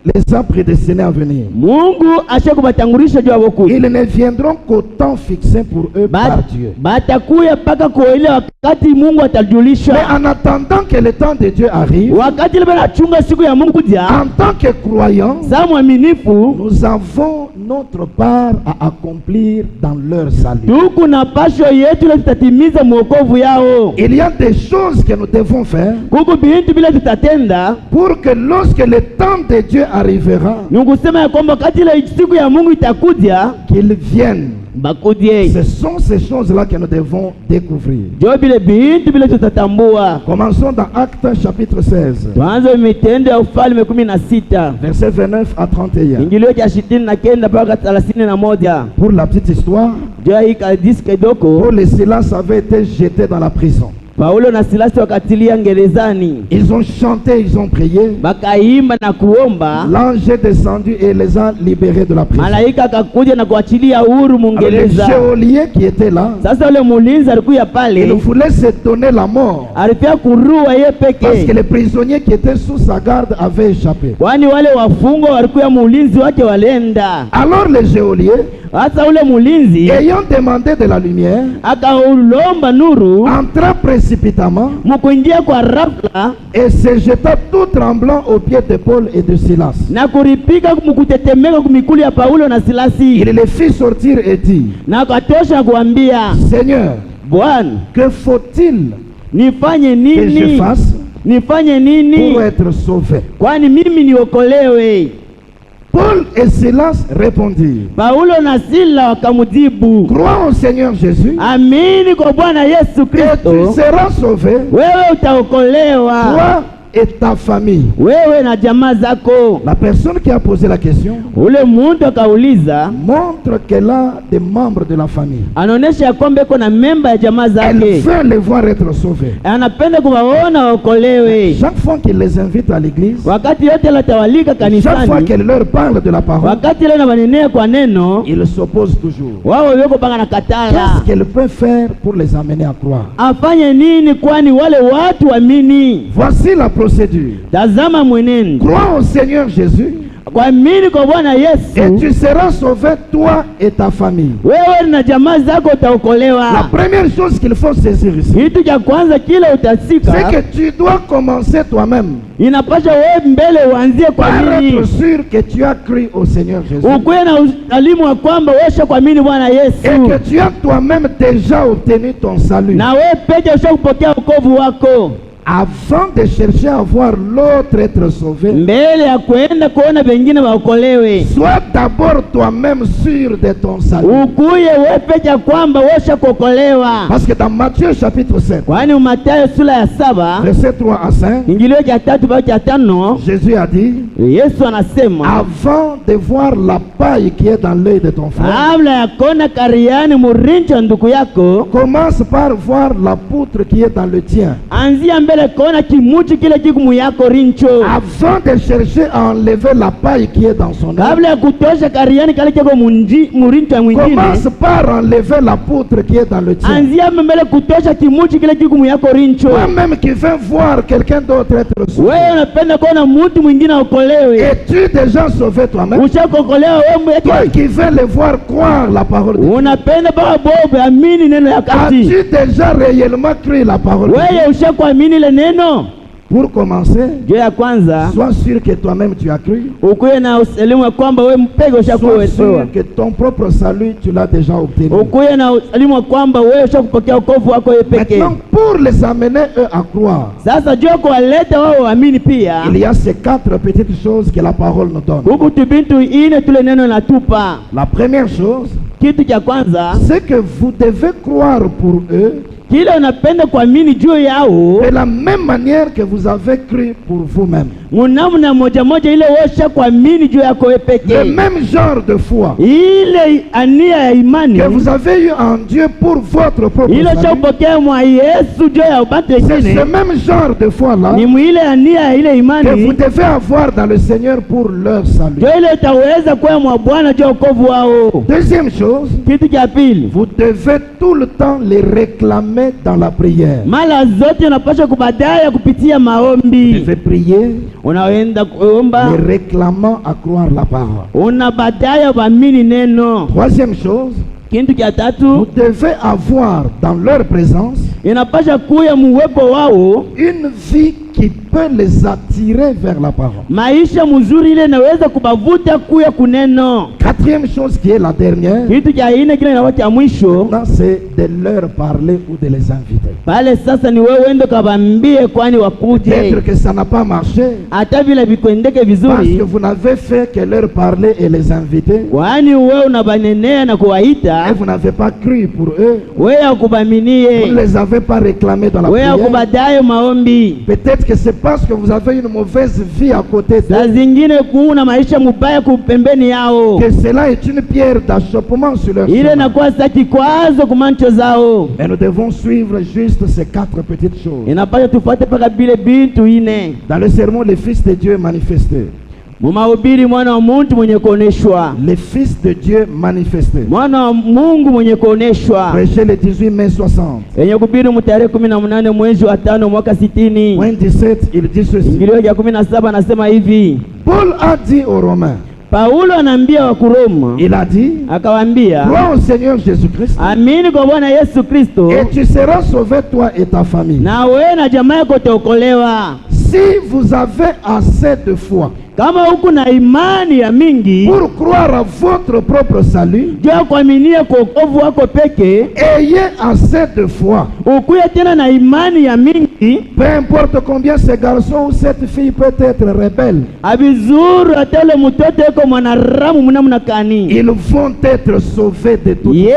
les a prédestinés à venir. Mungu ashakubatangulisha juu ya woku. Ils ne viendront qu'au temps fixé pour eux par Dieu. Batakuya paka kwa ile wakati Mungu Mais atajulisha. en attendant que le temps de Dieu arrive, Wakati ile banachunga siku ya Mungu kuja, en tant que croyants, saa mwaminifu nous avons notre part à accomplir dans leur salut. tuku na pasho yetu ile tutatimiza mwokovu yao. Il y a des choses que nous devons faire Kuku bintu bila tutatenda, pour que lorsque le temps de Dieu arrivera, ni kusema ya kwamba wakati ile siku ya Mungu itakuja qu'ils viennent. bakudie. Ce sont ces choses-là que nous devons découvrir. Jo bile bintu bila tutatambua. Commençons dans Actes chapitre 16, Tuanze Mitendo ya Ufalme 16 versets 29 à 31. ingilio cha 29 mpaka 31. Pour la petite histoire, Jo hii kadisi kidogo, Paul et Silas avaient été jetés dans la prison. Paulo na Silasi wakatilia gerezani. Ils ont chanté, ils ont prié. Bakaimba na kuomba. L'ange est descendu et les a libérés de la prison. Malaika akakuja na kuachilia huru mungereza. Le geôlier qui était là, sasa ule mulinzi alikuya pale, il voulait se donner la mort. Alipia kurua yeye peke. Parce que les prisonniers qui étaient sous sa garde avaient échappé. Kwani wale wafungwa walikuya mulinzi wake walenda. Alors le geôlier, sasa ule mulinzi ayant demandé de la lumière, akaulomba nuru, entra précipitamment mukuingia kwa rafla et se jeta tout tremblant aux pieds de Paul et de Silas. na kuripika mukutetemeka kumikuli ya Paulo na Silasi. Il les fit sortir et dit, na akatosha kuambia, Seigneur, Bwana, que faut-il nifanye que je nini? fasse Nifanye nini pour être sauvé? kwani mimi niokolewe? Paul et Silas répondirent, Paulo na Sila wakamujibu, crois au Seigneur Jésus amini kwa Bwana Yesu et tu Kristo, seras sauvé, wewe utaokolewa, toi et ta famille. wewe na jamaa zako. La personne qui a posé la question Ule muntu akauliza, montre qu'elle a des membres de la famille. anaonesha ya kwamba iko na memba ya jamaa Elle zake, veut les voir être sauvés. anapenda kuwaona waokolewe. Chaque fois qu'il les invite à l'église, Wakati yote latawalika chaque fois kanisani, qu'elle leur parle de la parole, wakati leo nabanenea kwa neno, ils s'opposent toujours. wao weko panga na katala. Qu'est-ce qu'elle peut faire pour les amener à croire? Afanye nini kwani wale watu waamini? Voici la procédure. Tazama mwenendo, Crois au Seigneur Jésus kuamini kwa Bwana et Yesu, tu seras sauvé, toi et ta famille. wewe na jamaa zako La utaokolewa. première chose qu'il faut saisir ici, Kitu cha kwanza kile c'est utasika, que tu dois commencer toi-même inapasha wewe mbele uanzie kwa par nini, être sûr que tu as cru au Seigneur Jésus ukuwe na elimu ya kwamba wewe kuamini Bwana et Yesu, que tu as toi-même déjà obtenu ton salut. na wewe peke ushakupokea wokovu wako. Avant de chercher à voir l'autre être sauvé, Mbele ya kuenda kuona wengine waokolewe, sois d'abord toi-même sûr de ton salut. ukuye wewe peke ya kwamba wewe ushakuokolewa. Parce que dans Matthieu chapitre 7, Kwani Mathayo sura ya 7 verset 3 à 5, ingilio cha 3 mpaka cha 5, Jésus a dit, Yesu anasema, avant de voir la paille qui est dans l'œil de ton frère, kabla ya kona kariani murincho ndugu yako, commence par voir la poutre qui est dans le tien. anzia mbele kona kimuchi kile kikumu yako rincho. Avant de chercher à enlever la paille qui est dans son œil, Kabla ya kutosha kariani kale kiko murincho mwingine, commence par enlever la poutre qui est dans le tien. anzia mbele kutosha kimuchi kile kikumu yako rincho. Toi-même qui veux voir quelqu'un d'autre être sauvé, Wewe unapenda kuona mtu mwingine aokolewe, es-tu déjà sauvé toi-même? ushakokolewa wewe Toi mweke. qui veux le voir croire la parole de Dieu, Unapenda baba bobe amini neno ya kati, as-tu déjà réellement cru la parole de Dieu? wewe ushakuamini ile neno. Pour commencer, Jo ya kwanza sois sûr que toi-même tu as cru. ukuwe na elimu ya kwamba wewe mpego Sois ushakuwa. sûr que ton propre salut, tu l'as déjà obtenu. Ukuwe na elimu ya kwamba wewe ushakupokea wokovu wako wewe pekee. Maintenant, pour les amener eux à croire, Sasa jo kuwaleta wao waamini pia, il y a ces 4 petites choses que la parole nous donne. huku tubintu ine tule neno natupa. La première chose, Kitu cha kwanza c'est que vous devez croire pour eux kile unapenda kuamini juu yao de la même manière que vous avez cru pour vous-même. munamna moja moja ile wosha kuamini juu yako wewe Le pekee, même genre de foi ile ania ya imani que vous avez eu en Dieu pour votre propre ile salut. ushapokea mwa Yesu juu ya ubate C'est ce ingine, même genre de foi-là ni mwile ania ya ile que vous imani devez avoir dans le Seigneur pour leur salut. ndio ile utaweza kuwa mwa Bwana juu ya wokovu wao. Deuxième chose, Kitu cha pili, vous devez tout le temps les réclamer dans la prière. mara zote unapaswa kubadaya kupitia Vous maombi. devez prier, Unaenda kuomba, les réclamant à croire la parole. unabadaya kuamini neno. Troisième chose, Kitu cha vous tatu, devez avoir dans leur présence inapaswa kuya muwepo wao une vie qui peut les attirer vers la parole. maisha mzuri ile inaweza kubavuta kuya kuneno. Quatrième chose qui est la dernière, Kitu cha ine kile inakuwa cha mwisho maintenant, c'est de leur parler ou de les inviter. pale. Sasa ni wewe uende kabambie, kwani wakuje. Peut-être que ça n'a pas marché Hata vile vikuendeke parce vizuri, que vous n'avez fait que leur parler et les inviter kwani wewe unabanenea na et kuwaita, vous n'avez pas cru pour eux. wewe Vous akubaminie, ne les avez pas réclamés dans la wewe prière. akubadayo maombi. Peut-être que c'est parce que vous avez une mauvaise vie à côté Saa d'eux zingine kuna maisha mubaya kupembeni yao, que cela est une pierre d'achoppement sur leur ile chemin. inakuwa sasa kikwazo kumancho zao. Et nous devons suivre juste ces 4 petites choses. Inapaswa tufuate paka bile bintu ine. Dans le sermon, le Fils de Dieu est manifesté. Mumahubiri mwana wa muntu mwenye kuoneshwa, Le Fils de Dieu manifesté. mwana wa Mungu mwenye kuoneshwa, Prêché le 18 mai 60. yenye kubiri mtarehe 18 mwezi wa 5 mwaka 60. Point 17, il dit ceci. Ingilio ya 17 anasema hivi. Paul a dit aux Romains, Paulo anaambia wa Kuroma, il a dit, akawaambia, crois au Seigneur Jésus-Christ amini kwa Bwana Yesu Kristo et tu seras sauvé toi et ta famille. na wewe na jamaa yako utaokolewa. Si vous avez assez de foi Kama huku na imani ya mingi pour croire à votre propre salut, jua kuaminia kwa wokovu wako peke, ayez assez de foi. ukuye tena na imani ya mingi, Peu importe combien ce garçon ou cette fille peut être rebelle, abizuru atele mtoto eko mwanaramu munamuna kani, ils vont être sauvés de tout. ye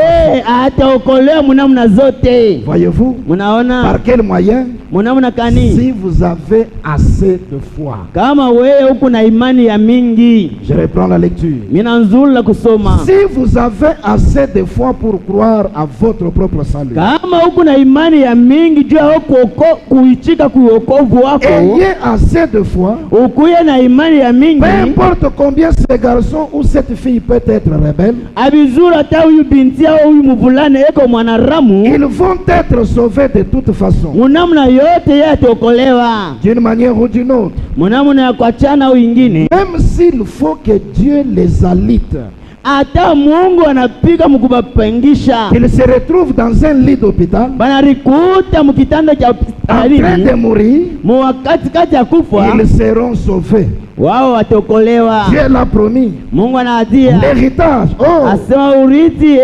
ataokolewa munamuna zote. Voyez-vous, Munaona par quel moyen? munamuna kani? Si vous avez assez de foi. Kama wewe huku na imani ya mingi. Je reprends la lecture. Mina nzula kusoma. Si vous avez assez de foi pour croire à votre propre salut, Kama huku na imani ya mingi jua huko kuichika kuokovu wako, ayez assez de foi. ukuye na imani ya mingi, Peu importe combien ce garçon ou cette fille peut être rebelle, abizuru hata huyu binti au huyu mvulane eko mwanaramu, ils vont être sauvés de toute façon, munamuna yote yeye ataokolewa, d'une manière ou d'une autre. munamuna ya kuachana au ingine. Même s'il faut que Dieu les alite, Hata Mungu anapiga mkubapangisha, qu'ils se retrouvent dans un lit d'hôpital, banarikuta mukitanda cha en train de hospitalini, mourir, muwakati kati ya kufa, ils seront sauvés. wao wataokolewa. Dieu l'a promis. Mungu anaazia, L'héritage, oh, asema urithi,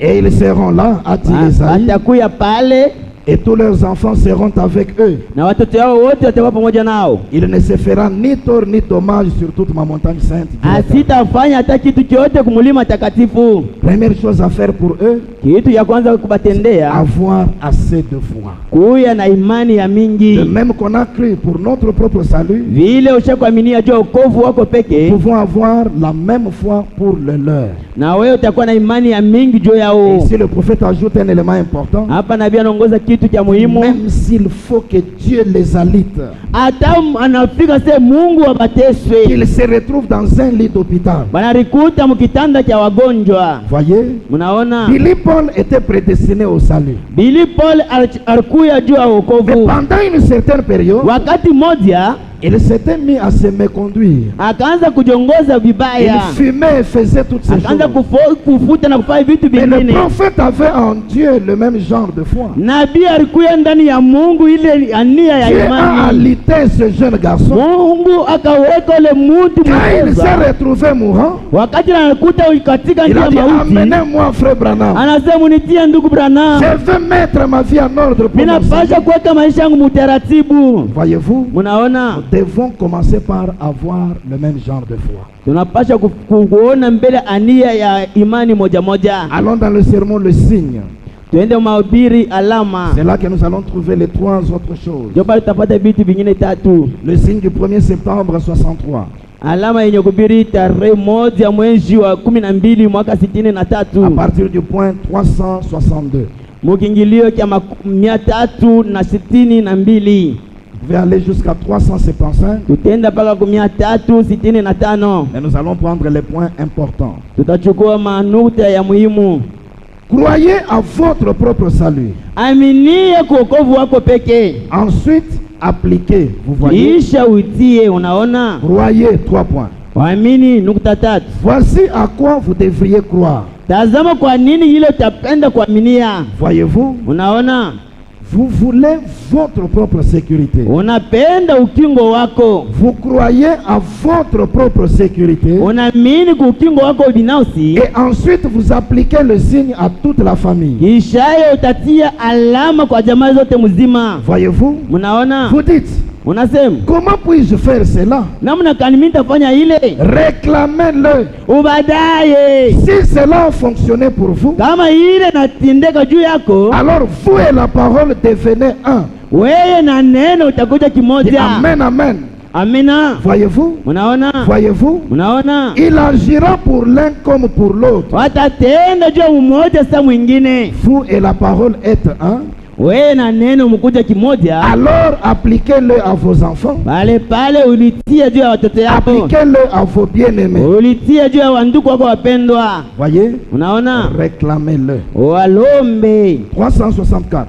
et ils seront là, a-t-il Esaïe, watakuya pale et tous leurs enfants seront avec eux. na watoto wao wote watakuwa pamoja nao. Il ne se fera ni tort ni dommage sur toute ma montagne sainte. Asitafanya hata kitu chote kumulima takatifu. Première chose à faire pour eux, Kitu ya kwanza kubatendea, avoir assez de foi. kuya na imani ya De mingi. même qu'on a cru pour notre propre salut, Vile ushakuaminia jua ukovu wako nous peke, pouvons avoir la même foi pour le leur. na wewe utakuwa na imani ya mingi juu Et yao. ici, le prophète ajoute un élément important. Hapa nabii anaongoza kitu cha muhimu. Même s'il faut que Dieu les alite, Hata anafika se Mungu wabateswe, qu'ils se retrouvent dans un lit d'hôpital. banarikuta mukitanda cha wagonjwa. Voyez, Munaona Billy Paul était prédestiné au salut. Billy Paul alikuya juu ya Mais wokovu. pendant une certaine période, Wakati moja il s'était mis à se méconduire. akaanza kujongoza Il vibaya, fumait et faisait toutes ces akaanza choses. kufuta na kufanya vitu Mais le vingine. prophète avait en Dieu le même genre de foi. Nabii alikuya ndani ya Mungu ile ania ya Dieu a imani. alité ce jeune garçon. Mungu akaweka ule mtu Quand il s'est mmoja, retrouvé mourant, wakati anakuta katika il njia a ya dit, mauti, amenez-moi frère Branham. anasema unitie ndugu Branham, Je veux mettre ma vie en ordre pour mimi mon napasha Seigneur. kuweka maisha yangu mutaratibu. Voyez-vous, Munaona, nous devons commencer par avoir le même genre de foi. tunapasha kuona mbele ania ya imani moja moja. Allons dans le sermon le signe. Tuende mahubiri alama, C'est là que nous allons trouver les 3 autres choses. ndio pale tutapata vitu vingine tatu. Le signe du 1er septembre 63. Alama yenye kubiri tarehe moja mwezi wa 12 mwaka 63, À partir du point 362. mukingilio kya 362. Vous pouvez aller jusqu'à 375. Tutenda paka 365. Et nous allons prendre les points importants. Tutachukua manuta ya muhimu. Croyez à votre propre salut. Aminie kuokovu wako peke, Ensuite, appliquez. Vous voyez? kisha uitie. Unaona, Croyez, 3 points. waamini nukta tatu. Voici à quoi vous devriez croire. Tazama kwa nini ile utapenda kuaminia. Voyez-vous? Unaona, Vous voulez votre propre sécurité. unapenda ukingo wako, Vous croyez à votre propre sécurité. unaamini kukingo wako binafsi, Et ensuite, vous appliquez le signe à toute la famille. kisha utatia alama kwa jamaa zote mzima. Voyez-vous? Munaona, Vous dites, unasema comment puis-je faire cela? namna kani mimi nitafanya ile? Réclamez-le. Ubadaye Si cela a fonctionné pour vous, kama ile natendeka juu yako, alors vous et la parole devenez un. wewe na neno utakuja Dis kimoja. Amen, amen. Amina. Voyez-vous? Munaona? Voyez-vous? Munaona? Il agira pour l'un comme pour l'autre. Watatenda juu ya umoja sa mwingine. Vous et la parole êtes un. Wewe na neno mkuja kimoja. Alors appliquez-le à vos enfants. Pale pale ulitia juu ya watoto yako. Appliquez-le à vos bien-aimés. Ulitia juu ya wandugu wako wapendwa. Voyez? Unaona? Réclamez-le. Walombe. 364.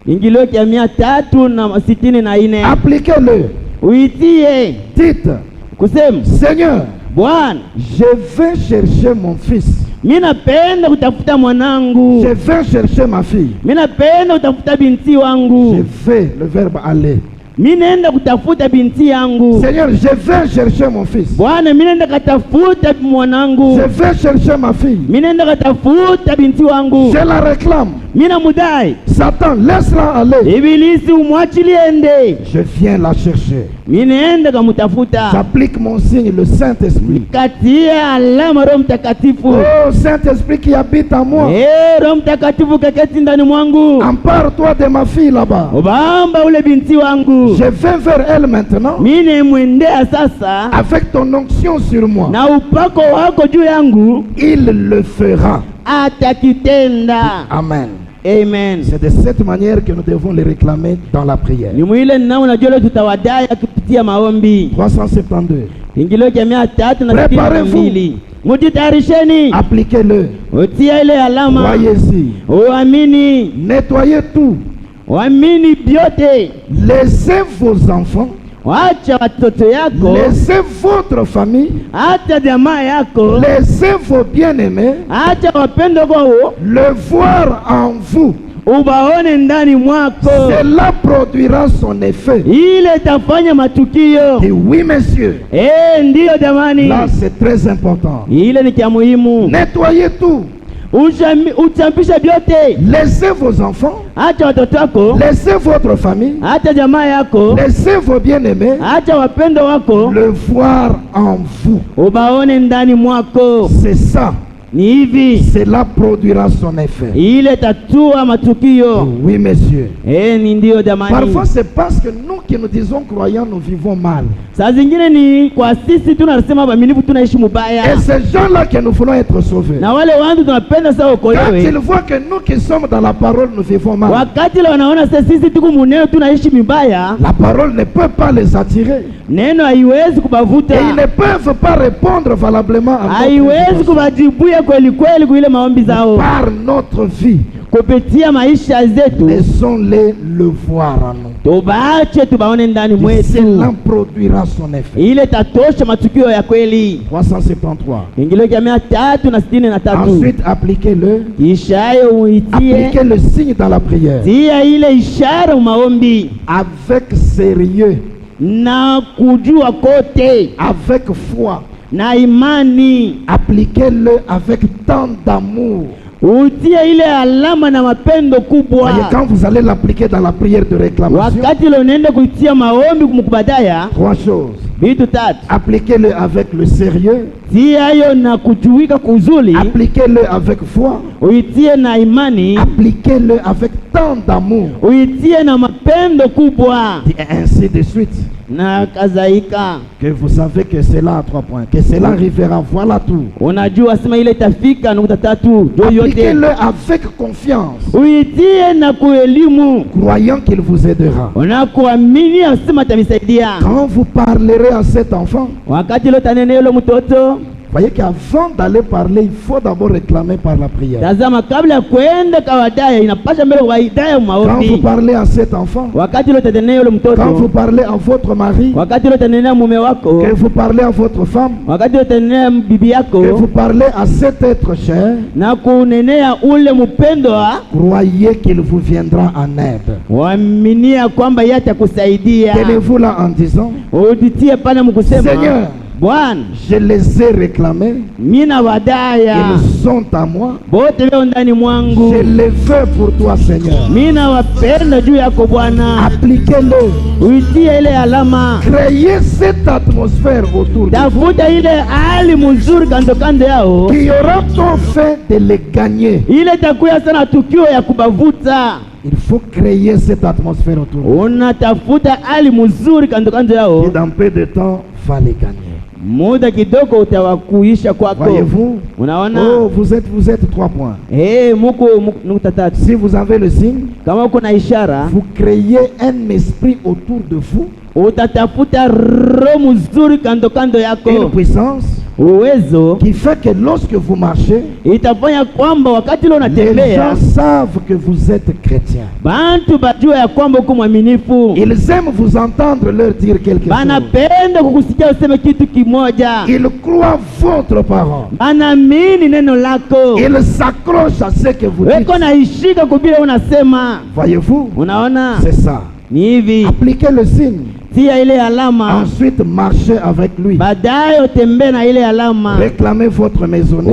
Ingilio ya 364. Appliquez-le. Uitie. Dites, Kusema, Seigneur, Bwana, je vais chercher mon fils. mimi napenda kutafuta mwanangu. Je vais chercher ma fille. Mimi napenda kutafuta binti Je wangu. vais, le verbe aller. Mimi naenda kutafuta binti yangu. Seigneur, je vais chercher mon fils. Bwana, mimi naenda kutafuta mwanangu. Je vais chercher ma fille. Mimi naenda kutafuta binti wangu. Je la réclame. Mimi namudai. Satan, laisse-la aller. Ibilisi umwachilie ende. Je viens la chercher. Mimi naenda kumtafuta. J'applique mon signe, le Saint-Esprit. Katia alama Roho Mtakatifu. Oh, Saint-Esprit qui habite en moi. Roho Mtakatifu kaketi ndani mwangu. Empare-toi de ma fille là-bas. Obamba ule binti wangu. Je vais vers elle maintenant. Mimi nemwendea sasa. Avec ton onction sur moi. Na upako wako juu yangu. Il le fera. Atakitenda. Amen. Amen. C'est de cette manière que nous devons les réclamer dans la prière. Ni mwile nao unajua leo tutawadai kupitia maombi. 372. Ingilio ya 362. Mujitayarisheni. Appliquez-le. Utia ile alama. Croyez-y. Uamini. Nettoyez tout. Uamini byote. Laissez vos enfants. Wacha watoto yako. Laissez votre famille. Hata jamaa yako. Laissez vos bien-aimés. Acha wapendo wao Le voir en vous. ubaone ndani mwako. Cela produira son effet. Ile itafanya matukio. Et oui, messieurs. Ndiyo jamani. Là, c'est très important. Ile ni kia muhimu. Nettoyez tout. Uchampisha byote. Laissez vos enfants. Acha watoto wako. Laissez votre famille. Acha jamaa yako. Laissez vos bien-aimés. Acha wapendo wako Le voir en vous. ubaone ndani mwako. C'est ça. Ni hivi. Cela produira son effet. Ile tatua matukio. Oui, messieurs. Ni ndio jamani. Parfois, c'est parce que nous qui nous disons croyants, nous vivons mal. Saa zingine ni kwa sisi tunasema waaminifu tunaishi mubaya. Et ces gens-là que nous voulons être sauvés. Na wale watu tunapenda sasa Quand okolewe. ils voient que nous qui sommes dans la parole, nous vivons mal. Wakati ile wanaona sasa sisi tuko muneno tunaishi mibaya. La parole ne peut pas les attirer. Neno haiwezi kubavuta. Et ils ne peuvent pas répondre valablement à notre Haiwezi invitation. kubajibuya kweli kweli kuile maombi zao. Par notre vie, Kupitia maisha zetu. laissons-les le voir en nous. Tubaache tubaone ndani Et mwetu. cela produira son effet. Ile tatosha matukio ya kweli. 373. Ingilio ya 363. Ensuite, appliquez-le. Ishayo uitie. Appliquez le signe dans la prière. Tia ile ishara maombi. Avec sérieux. Na kujua kote. Avec foi. Na imani. Appliquez-le avec tant d'amour. Utia ile alama na mapendo kubwa. Voyez, quand vous allez l'appliquer dans la prière de réclamation, Wakati ile unaenda kuitia maombi kumkubadaya. 3 choses. Vitu tatu. Appliquez-le avec le sérieux. Tia hiyo na kujuika kuzuli. Appliquez-le avec foi. Uitie na imani. Appliquez-le avec tant d'amour. Uitie na mapendo kubwa. Et ainsi de suite. Na kazaika. Que vous savez que cela a 3 points. Que cela arrivera. Voilà tout. Unajua sema ile tafika nukta tatu. Appliquez-le avec confiance. Uitie na kuelimu. Croyant qu'il vous aidera. Unakuamini asema tamisaidia. Quand vous parlerez à cet enfant, Wakati lo tanene yule mtoto. voyez qu'avant d'aller parler, il faut d'abord réclamer par la prière. Tazama kabla ya kwenda kawadaya inapasha mbele waidaya Quand vous maombi. parlez à cet enfant, Wakati lo tanene yule quand vous mtoto. parlez à votre mari, Wakati lo tanene mume wako. que vous parlez à votre femme, Wakati lo tanene bibi que vous yako. parlez à cet être cher, Na kunenea ule mpendwa. croyez qu'il vous viendra en aide. Waaminia kwamba yeye atakusaidia. Tenez-vous là en disant, Ujitie pale mkusema. Seigneur, Bwana, je les ai réclamés, mina wadaya ils sont à moi, bote leo ndani mwangu, je les veux pour toi Seigneur. mina wapenda juu yako Bwana. Appliquez-le, Uitie ile alama, créez cette atmosphère autour de vous tafuta ile hali mzuri kando kando yao, qui aura ton fait de les gagner. ile takuya sana tukio ya kubavuta. Il faut créer cette atmosphère autour de vous Unatafuta hali mzuri kando kando yao, qui dans peu de temps va les gagner. muda kidogo utawakuisha kwako. Voyez-vous? Unaona? Oh, vous êtes 3 points. muko nukta tatu. Si vous avez le signe, Kama uko na ishara, vous créez un esprit autour de vous, utatafuta roho mzuri kando kando une yako, puissance uwezo qui fait que lorsque vous marchez, itafanya kwamba wakati leo les unatembea gens savent que vous êtes chrétien. bantu bajua ya kwamba uko mwaminifu, Ils aiment vous entendre leur dire quelque chose. banapenda kukusikia useme kitu kimoja, Ils croient votre parole. banaamini neno lako, Ils s'accrochent à ce que vous dites. weko naishika kubile unasema. Voyez-vous? Unaona, C'est ça. ni hivi. Appliquez le signe. Tia ile alama, Ensuite, marchez avec lui. baadaye utembee na ile alama. Réclamez votre maisonnée.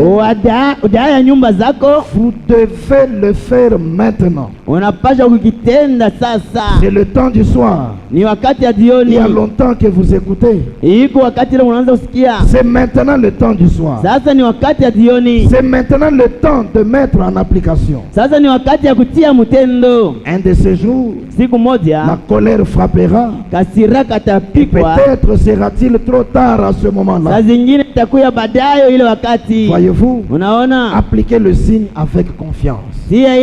Udaya nyumba zako Vous devez le faire maintenant. unapasha kukitenda sasa. C'est le temps du soir. Ni wakati ya Il y jioni, a longtemps que vous écoutez. iko wakati ile unaanza kusikia. C'est maintenant le temps du soir. Sasa ni wakati ya jioni, C'est maintenant le temps de mettre en application. sasa ni wakati ya kutia mtendo. Un de ces jours, Siku la moja colère frappera. kasira Et katapikwa, peut-être sera-t-il trop tard à ce moment-là. saa zingine itakuya baadaye ile wakati. Voyez-vous? Unaona, Appliquez le signe avec confiance. tia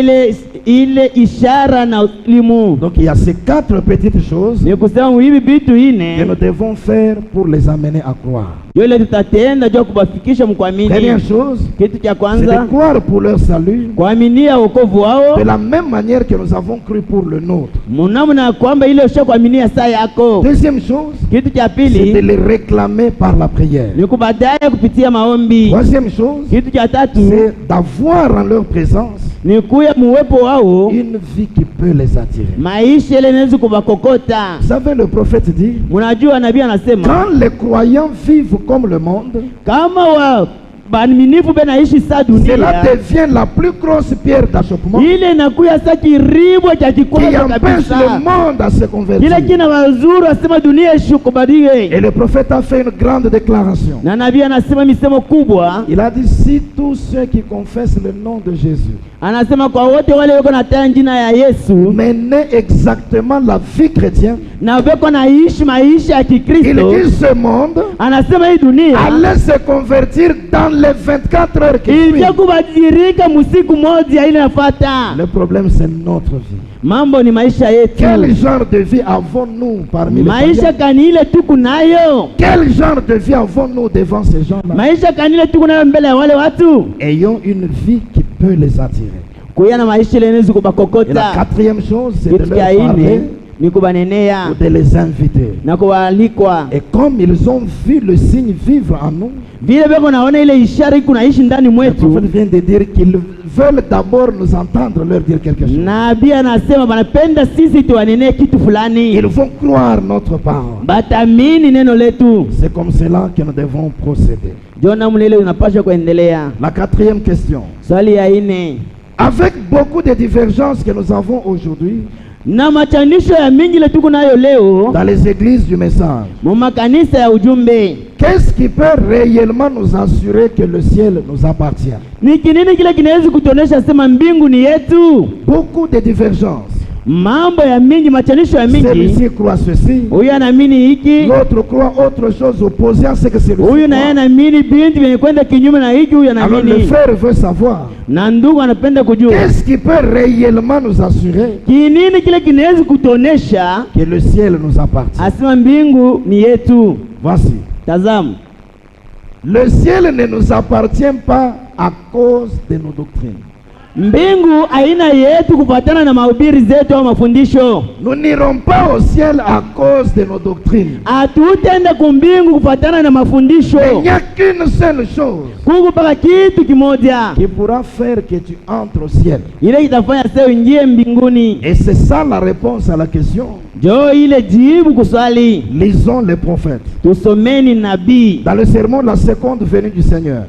ile ishara na elimu. Donc il y a ces 4 petites choses Ni kusema hivi vitu que ine nous devons faire pour les amener à croire. yule tutatenda juu ya kubafikisha mkuamini. Première chose, Kitu cha c'est kwanza de croire pour leur salut kuaminia wokovu wao, de la même manière que nous avons cru pour le nôtre. mnamna kwamba ile usha kuaminia saa yako. Deuxième chose, Kitu cha c'est de pili les réclamer par la prière. ni kubadaye kupitia maombi. Troisième chose, Kitu cha tatu c'est d'avoir en leur présence ni kuya muwepo wao, une vie qui peut les attirer. maisha ile inaweza kubakokota. Vous savez, le prophète dit, Mnajua nabii anasema quand les croyants vivent comme le monde, kama baaminifu benaishi saa cela dunia, devient la plus grosse pierre d'achoppement ile inakuya sa kiribwa cha qui kikwazo empêche kabisa, le monde à se kile convertir. kina wazuri asema dunia ishukubadie. Et le prophète a fait une grande déclaration. Na nabii anasema misemo kubwa, Il a dit, si tous ceux qui confessent le nom de Jésus anasema kwa wote wale wako nataja jina ya Yesu menaient exactement la vie chrétienne, na wako naishi maisha ya il Kikristo, dit ce monde anasema hii dunia allait se convertir dans les 24 heures qui suivent. ilija kubadilika musiku moja ile nafuata. Le problème, c'est notre vie. Mambo ni maisha Quel yetu. genre de vie avons-nous parmi les Maisha païens? kani ile tuku nayo, Quel genre de vie avons-nous devant ces gens-là? maisha kani ile tuku nayo mbele ya wale watu, Ayons une vie qui peut les attirer. kuya na maisha ile inaweza Et la kubakokota. quatrième chose, c'est de Kitu leur cha parler ine ni kubanenea ou de les inviter. na kuwaalikwa. Et comme ils ont vu le signe vivre en nous, Vile beko naona ile ishara iko naishi ndani le mwetu, prophète vient de dire qu'ils veulent d'abord nous entendre leur dire quelque chose. nabii anasema banapenda sisi tuwanenee kitu fulani, Ils vont croire notre parole. batamini neno letu. C'est comme cela que nous devons procéder. Ndio namna ile unapaswa kuendelea. La quatrième question. Swali ya ine, Avec beaucoup de divergences que nous avons aujourd'hui na machanisho ya mingi ile tuko nayo leo dans les églises du message, mu makanisa ya ujumbe, qu'est-ce qui peut réellement nous assurer que le ciel nous appartient? ni kinini kile kinaweza kutuonesha sema mbingu ni yetu? Beaucoup de divergences. Mambo ya mingi, machanisho ya mingi, Celui-ci croit ceci, huyu anaamini hiki, l'autre croit autre chose opposée à ce que celui-ci huyu na yeye croit. anaamini binti vyenye kwenda kinyume na hiki, huyu Alors le anaamini. frère veut savoir, Na ndugu anapenda kujua qu'est-ce qui peut réellement nous assurer kinini kile kinaweza kutuonesha que le ciel nous appartient? asema mbingu ni yetu. Voici. Tazama, Le ciel ne nous appartient pas à cause de nos doctrines. Mbingu haina yetu kufuatana na mahubiri zetu au mafundisho. Nous n'irons pas au ciel à cause de nos doctrines. Hatutenda kumbingu kufuatana na mafundisho. Mais il n'y a qu'une seule chose Kuku paka kitu kimoja qui pourra faire que tu entres au ciel. ile itafanya sasa uingie mbinguni. Et c'est ça la réponse à la question. Jo ile jibu kuswali. Lisons les prophètes. Tusomeni nabii. Dans le sermon de la seconde venue du Seigneur,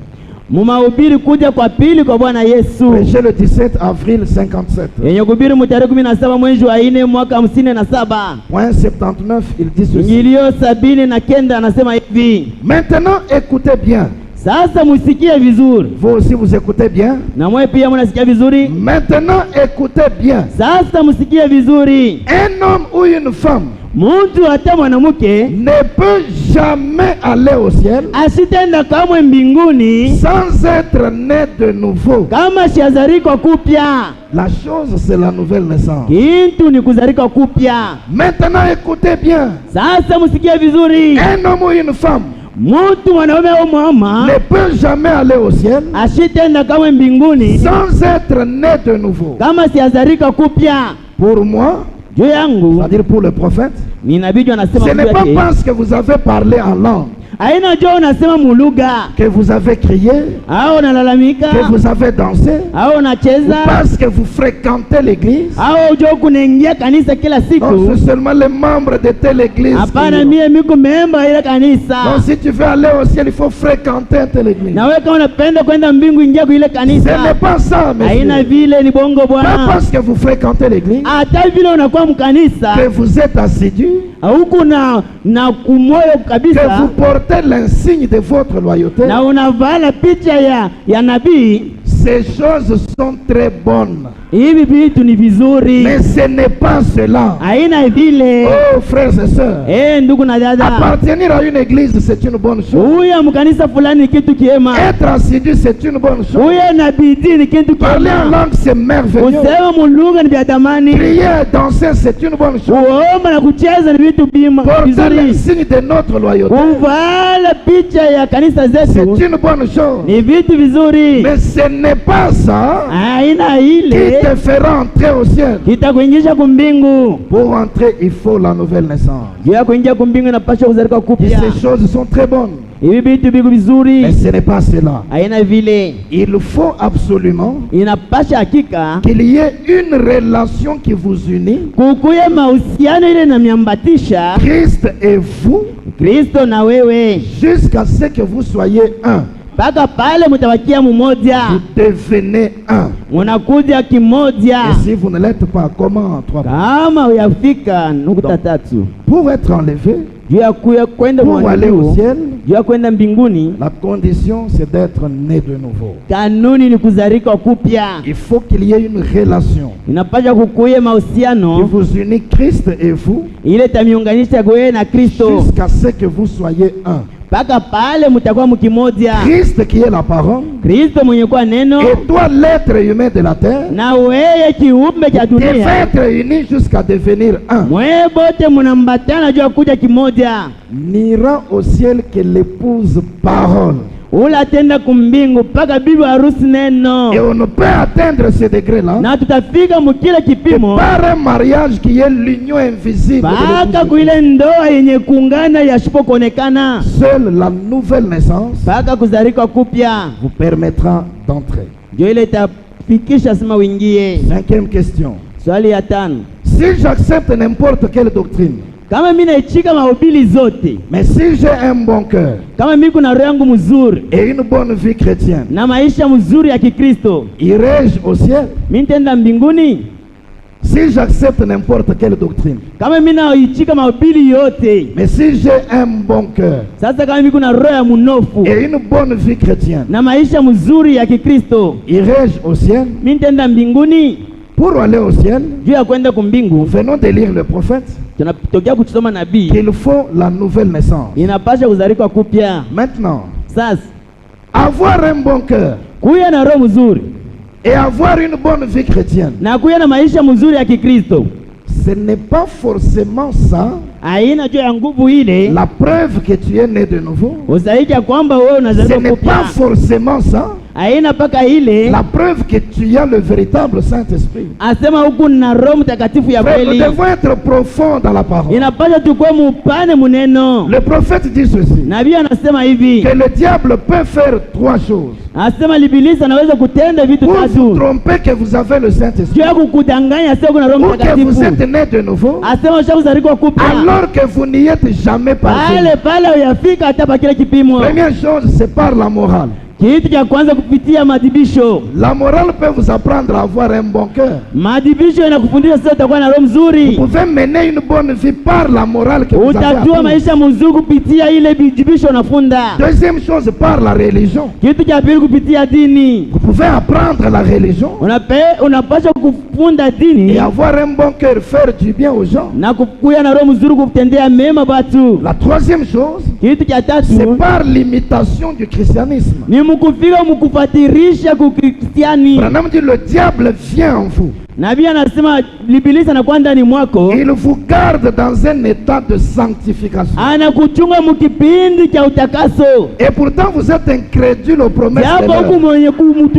Mumahubiri kuja kwa pili kwa Bwana Yesu. prêché le 17 avril 57. Yenye kuhubiri mtarehe 17 mwezi wa 4 mwaka 57. Point 79, il dit ceci. Ingilio 79 anasema hivi. Maintenant, écoutez bien. Sasa musikie vizuri. Vous aussi, vous écoutez bien. Na mwe pia mnasikia vizuri. Maintenant, écoutez bien. Sasa musikie vizuri. Un homme ou une femme Mtu hata mwanamke ne peut jamais aller au ciel asitenda kamwe mbinguni sans être né de nouveau. kama shazariko kupya. La chose, c'est la nouvelle naissance. Kintu ni kuzarika kupya. Maintenant, écoutez bien. Sasa musikie vizuri. Un homme ou une femme Mtu mwanaume au mama ne peut jamais aller au ciel asitenda kamwe mbinguni sans être né de nouveau. kama shazarika kupya. Pour moi, Juu yangu c'est-à-dire pour le prophète, ninabidi anasema ce n'est pas yake. parce que vous avez parlé en langue, Aina jo unasema muluga que vous avez crié, au unalalamika que vous avez dansé, au ou unacheza parce que vous fréquentez l'église. au jo kunaingia kanisa kila Non, siku. c'est seulement les membres de telle église. Hapana, mie miko memba ile kanisa. Donc si tu veux aller au ciel, il faut fréquenter telle église. Na wewe kama unapenda kwenda mbingu ingia kwa ile Ce kanisa. n'est pas ça, Haina monsieur. vile, ni bongo Pas bwana. parce que vous fréquentez l'église Hata vile unakuwa mkanisa que vous êtes assidu, huku na kumoyo que kabisa vous portez l'insigne de votre loyauté. na unavala picha ya nabii. Ces choses sont très bonnes. Hivi vitu ni vizuri. Mais ce n'est pas cela. Haina vile. Oh, frères et sœurs, Ndugu na dada, appartenir à une église, c'est une bonne chose. huya mkanisa fulani ni kitu kiema. Être assidu, c'est une bonne chose. Huya na bidii ni kitu Parler en kiema. langue, c'est merveilleux. Kusema mulugha ni vya thamani. Prier et danser, c'est une bonne chose. Kuomba na kucheza ni vitu bima Porter vizuri. le signe de notre loyauté, Kuvala picha ya kanisa c'est zetu une bonne chose. ni vitu vizuri. Mais ce n'est pas ça Aina qui ile te fera entrer au ciel. kitakuingisha kumbingu. Pour entrer, il faut la nouvelle naissance. Juu ya kuingia kumbingu inapaswa kuzalika Et kupya. ces choses sont très bonnes. Hivi vitu viko vizuri. Mais ce n'est pas cela. Aina vile Il faut absolument inapasha hakika qu'il y ait une relation qui vous unit, kukuye mahusiano ile na miambatisha Christ et vous, Kristo na wewe jusqu'à ce que vous soyez un. mpaka pale mutabakia mmoja, Vous devenez un. munakuja kimoja. Et si vous ne l'êtes pas, comment? Trois. Kama uyafika nukta tatu Pour être enlevé, juu ya kwenda pour aller au mwanadamu, ciel, juu ya kwenda mbinguni, la condition c'est d'être né de nouveau. kanuni ni kuzalika kupya. Il faut qu'il y ait une relation Inapasha kukuye qui mahusiano vous unit, Christ et vous, ile tamiunganisha wewe na Kristo jusqu'à ce que vous soyez un. mpaka pale mutakuwa mkimoja. Christ qui est la parole, Kristo mwenye kuwa neno et toi l'être humain de la terre, na wewe kiumbe cha devez dunia, être unis jusqu'à devenir un. mwe bote mnambatana juu ya kuja kimoja. N'ira au ciel que l'épouse parole. Ula tenda kumbingu mpaka bibi harusi Et neno, on ne peut atteindre ce degré-là na tutafika mukile que kipimo par un mariage qui est l'union invisible. de mpaka l'épouse. kuile ndoa yenye kuungana yashipo kuonekana, Seule la nouvelle naissance mpaka kuzalika kupya vous permettra d'entrer. ndio ile itafikisha sema uingie. Cinquième question. Swali ya tano, Si j'accepte n'importe quelle doctrine, kama mimi naichika mahubiri zote, mais si j'ai un bon cœur kama mimi kuna roho yangu mzuri et une bonne vie chrétienne, na maisha mzuri ya Kikristo, irai-je au ciel? mimi nitaenda mbinguni? Si j'accepte n'importe quelle doctrine, Kama mimi naichika mahubiri yote, mais si j'ai un bon cœur sasa kama mimi kuna roho ya mnofu et une bonne vie chrétienne, na maisha mzuri ya Kikristo, irai-je au ciel? mimi nitaenda mbinguni? Pour aller au ciel, Juu ya kwenda kumbingu, nous venons de lire le prophète tunatokea kutusoma nabii, qu'il faut la nouvelle naissance. inapasha kuzalika kupya. Maintenant, Sasa avoir un bon cœur kuya na roho mzuri et avoir une bonne vie chrétienne, na kuya na maisha mzuri ya Kikristo ce n'est pas forcément ça haina juu ya nguvu ile la preuve que tu es né de nouveau. usaiki ya kwamba wewe Ce unazaliwa n'est pas kupya. forcément ça Haina paka ile. La preuve que tu as le véritable Saint-Esprit. Asema huku na Roho Mtakatifu ya Frère, nous kweli. devons être profonds dans la parole. Inapaswa tukue mupane muneno. Le prophète dit ceci, Nabii anasema hivi. que le diable peut faire 3 choses. Asema Ibilisi anaweza kutenda vitu Pour vous tatu. tromper que vous avez le Saint-Esprit. Juu ya kukudanganya sio kuna Roho Ou que vous Mtakatifu. êtes né de nouveau. Asema ushakuzaliwa kupya. Alors que vous n'y êtes jamais passé. Pale uyafika hata pa kile kipimo. Première chose, c'est par la morale. Kitu cha kwanza kupitia madibisho. La morale peut vous apprendre à avoir un bon cœur. Madibisho inakufundisha sasa utakuwa na roho Vous mzuri. pouvez mener une bonne vie par la morale que vous avez Utajua appris. maisha mzuri kupitia ile bidibisho unafunda. Deuxième chose, par la religion. Kitu cha pili kupitia dini. Vous pouvez apprendre la religion Unapaswa kufunda dini et avoir un bon cœur, faire du bien aux gens. na kukuya na roho mzuri kutendea mema watu. La troisième chose, Kitu cha tatu c'est par l'imitation du christianisme. ni mkufika mkufatirisha kukristiani. Branham dit le diable vient en vous. Nabii anasema Ibilisi anakuwa ndani mwako, Il vous garde dans un état de sanctification. anakuchunga mkipindi cha utakaso. Et pourtant vous êtes incrédule aux promesses de Japo huku Dieu. mwenye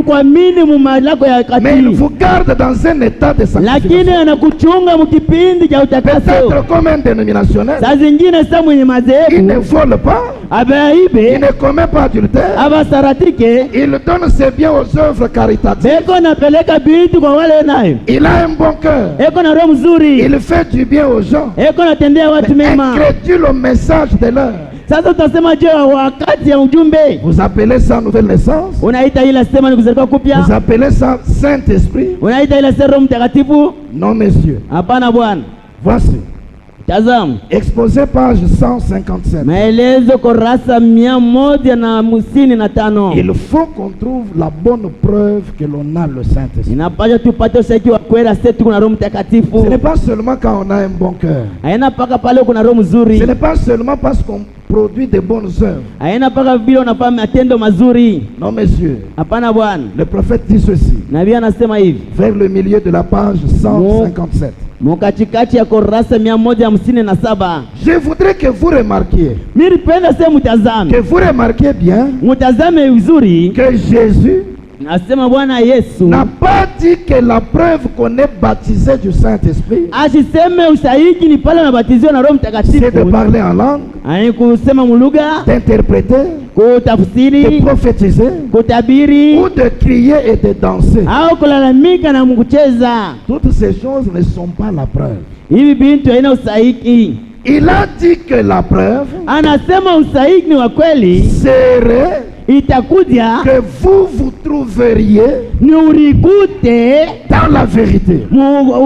kuamini mumalako ya Mais il katili, vous garde dans un état de lakini sanctification. anakuchunga mkipindi cha utakaso. Peut-être comme un dénominationnel. Saa zingine sa mwenye Il ne madhehebu vole pas. Il abaibe ne commet pas adultère. abasaratike, Il donne ses biens aux œuvres caritatives. beko napeleka bitu kwa wale nayo, Il a un bon cœur. eko na roho mzuri, Il fait du bien aux gens. eko natendea watu mema. Incrédule au message de l'heure. Sasa utasema je, wakati ya ujumbe Vous appelez ça nouvelle naissance? unaita ile sema ni kuzaliwa Vous kupya, appelez ça Saint-Esprit? unaita ile sema Roho Mtakatifu? Non, messieurs. Hapana bwana. Voici. Tazama Exposé page 157. maelezo kurasa 155. Il faut qu'on trouve la bonne preuve que l'on a le Saint-Esprit. Inapaswa tupate ushahidi wa kweli sisi kuna Roho Ce Mtakatifu. n'est pas seulement quand on a un bon cœur. Haina paka pale kuna roho mzuri. Ce n'est pas seulement parce qu'on produit de bonnes œuvres. Haina paka vile unafanya matendo mazuri. Non, messieurs. Hapana bwana. Le prophète dit ceci. Nabii anasema hivi Vers le milieu de la page 157. mkatikati ya kurasa 157. Je voudrais que vous remarquiez, Mimi nipenda sema que mtazame. vous remarquiez bien Mtazame vizuri. que Jésus Nasema Bwana Yesu n'a pas dit que la preuve qu'on est baptisé du Saint-Esprit, asiseme ushahidi ni pale unabatiziwa na Roho c'est de Mtakatifu. parler en langue, Ani kusema mulugha, d'interpréter, de kutafsiri, prophétiser, kutabiri ou de crier et de danser. au kulalamika na kucheza. Toutes ces choses ne sont pas la preuve. Hivi bintu haina usahihi. Il a dit que la preuve Anasema usahihi ni wa kweli serait itakuja que vous vous trouveriez ni urikute dans la vérité.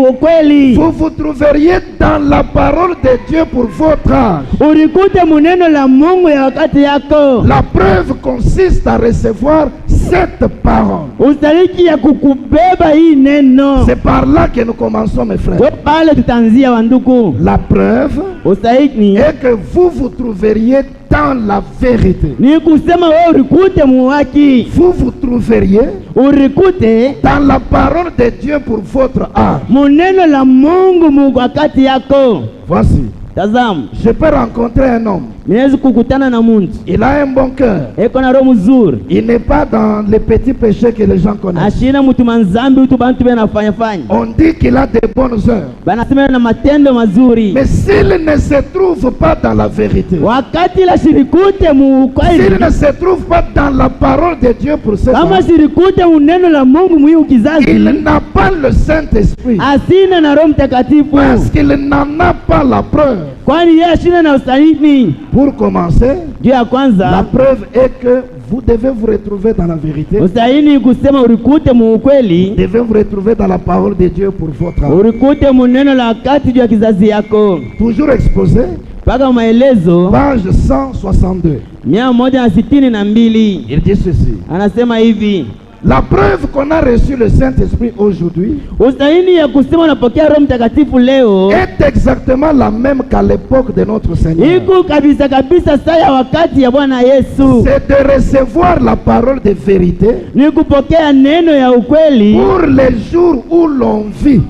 ukweli, Vous vous trouveriez dans la parole de Dieu pour votre âge. urikute muneno la Mungu ya wakati yako. La preuve consiste à recevoir cette parole. Usahihi ya kukubeba hii neno. C'est par là que nous commençons, mes frères. Kwa pale tutaanzia wanduku. La preuve Usahihi est que vous vous trouveriez dans la vérité. ni kusema wewe urikute muwaki, Vous vous trouveriez urikute dans la parole de Dieu pour votre âge. muneno la Mungu mu wakati yako. Voici. Tazama, Je peux rencontrer un homme. niwezi kukutana na muntu Il a un bon cœur. eko na roho mzuri, Il n'est pas dans les petits péchés que les gens connaissent. ashina mutu manzambi utu bantu benafanya fanya, On dit qu'il a de bonnes œuvres. banasema na matendo mazuri. Mais s'il ne se trouve pas dans la vérité, Wakati la shirikute mu s'il kweli, ne se trouve pas dans la parole de Dieu pour cette kama âge, shirikute muneno la Mungu mwiu il kizazi, n'a pas le Saint-Esprit. asina na Roho Mtakatifu, Parce qu'il n'en a pas la preuve. kwani yeye ashina na ustahili. Pour commencer, Juu ya la kwanza preuve est que vous devez vous retrouver dans la vérité. ustahili kusema urikute mu Vous ukweli, devez vous retrouver dans la parole de Dieu pour votre âge. urikute muneno la wakati juu ya kizazi yako. Toujours exposé, Paka maelezo page 162. 162 Il dit ceci. anasema hivi, La preuve qu'on a reçu le Saint-Esprit aujourd'hui ustahili ya kusema unapokea Roho Mtakatifu leo est exactement la même qu'à l'époque de notre Seigneur. iko kabisa kabisa saa ya wakati ya Bwana Yesu, C'est de recevoir la parole de vérité ni kupokea neno ya ukweli pour les jours où l'on vit.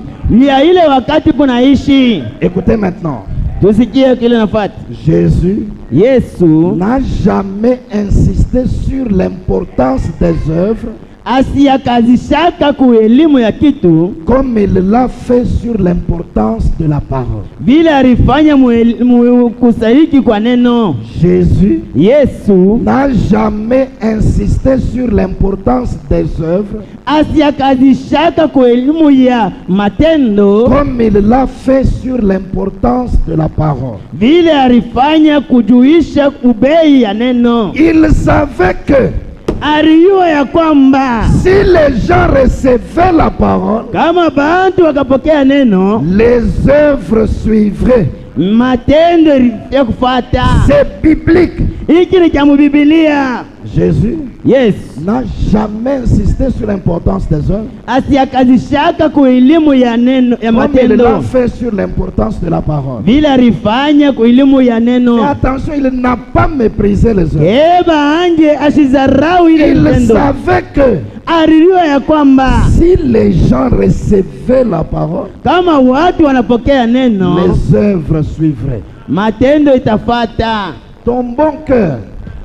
ya ile wakati kunaishi. Écoutez maintenant. Tusikie kile nafuata. Jésus Yesu n'a jamais insisté sur l'importance des œuvres asiyakazishaka ku elimu ya kitu comme il l'a fait sur l'importance de la parole. vile alifanya kusahiki kwa neno. Jésus Yesu n'a jamais insisté sur l'importance des œuvres asiyakazishaka ku elimu ya matendo comme il l'a fait sur l'importance de la parole. vile alifanya kujuisha ubei ya neno. Il savait que Alijua ya kwamba si les gens recevaient la parole, kama bantu wakapokea neno, les œuvres suivraient. matendo ya kufuata. C'est biblique. Hiki ni cha Biblia. Jésus Yes, n'a jamais insisté sur l'importance des œuvres asiyakazishaka ku elimu ya neno ya comme il l'a matendo fait sur l'importance de la parole. vile alifanya ku elimu ya Et neno. attention, il n'a pas méprisé les œuvres. Eba anje ashizarau ile Il tendo. savait que Alijua ya kwamba si les gens recevaient la parole, kama watu wanapokea neno, les œuvres suivraient. matendo itafata. Ton bon cœur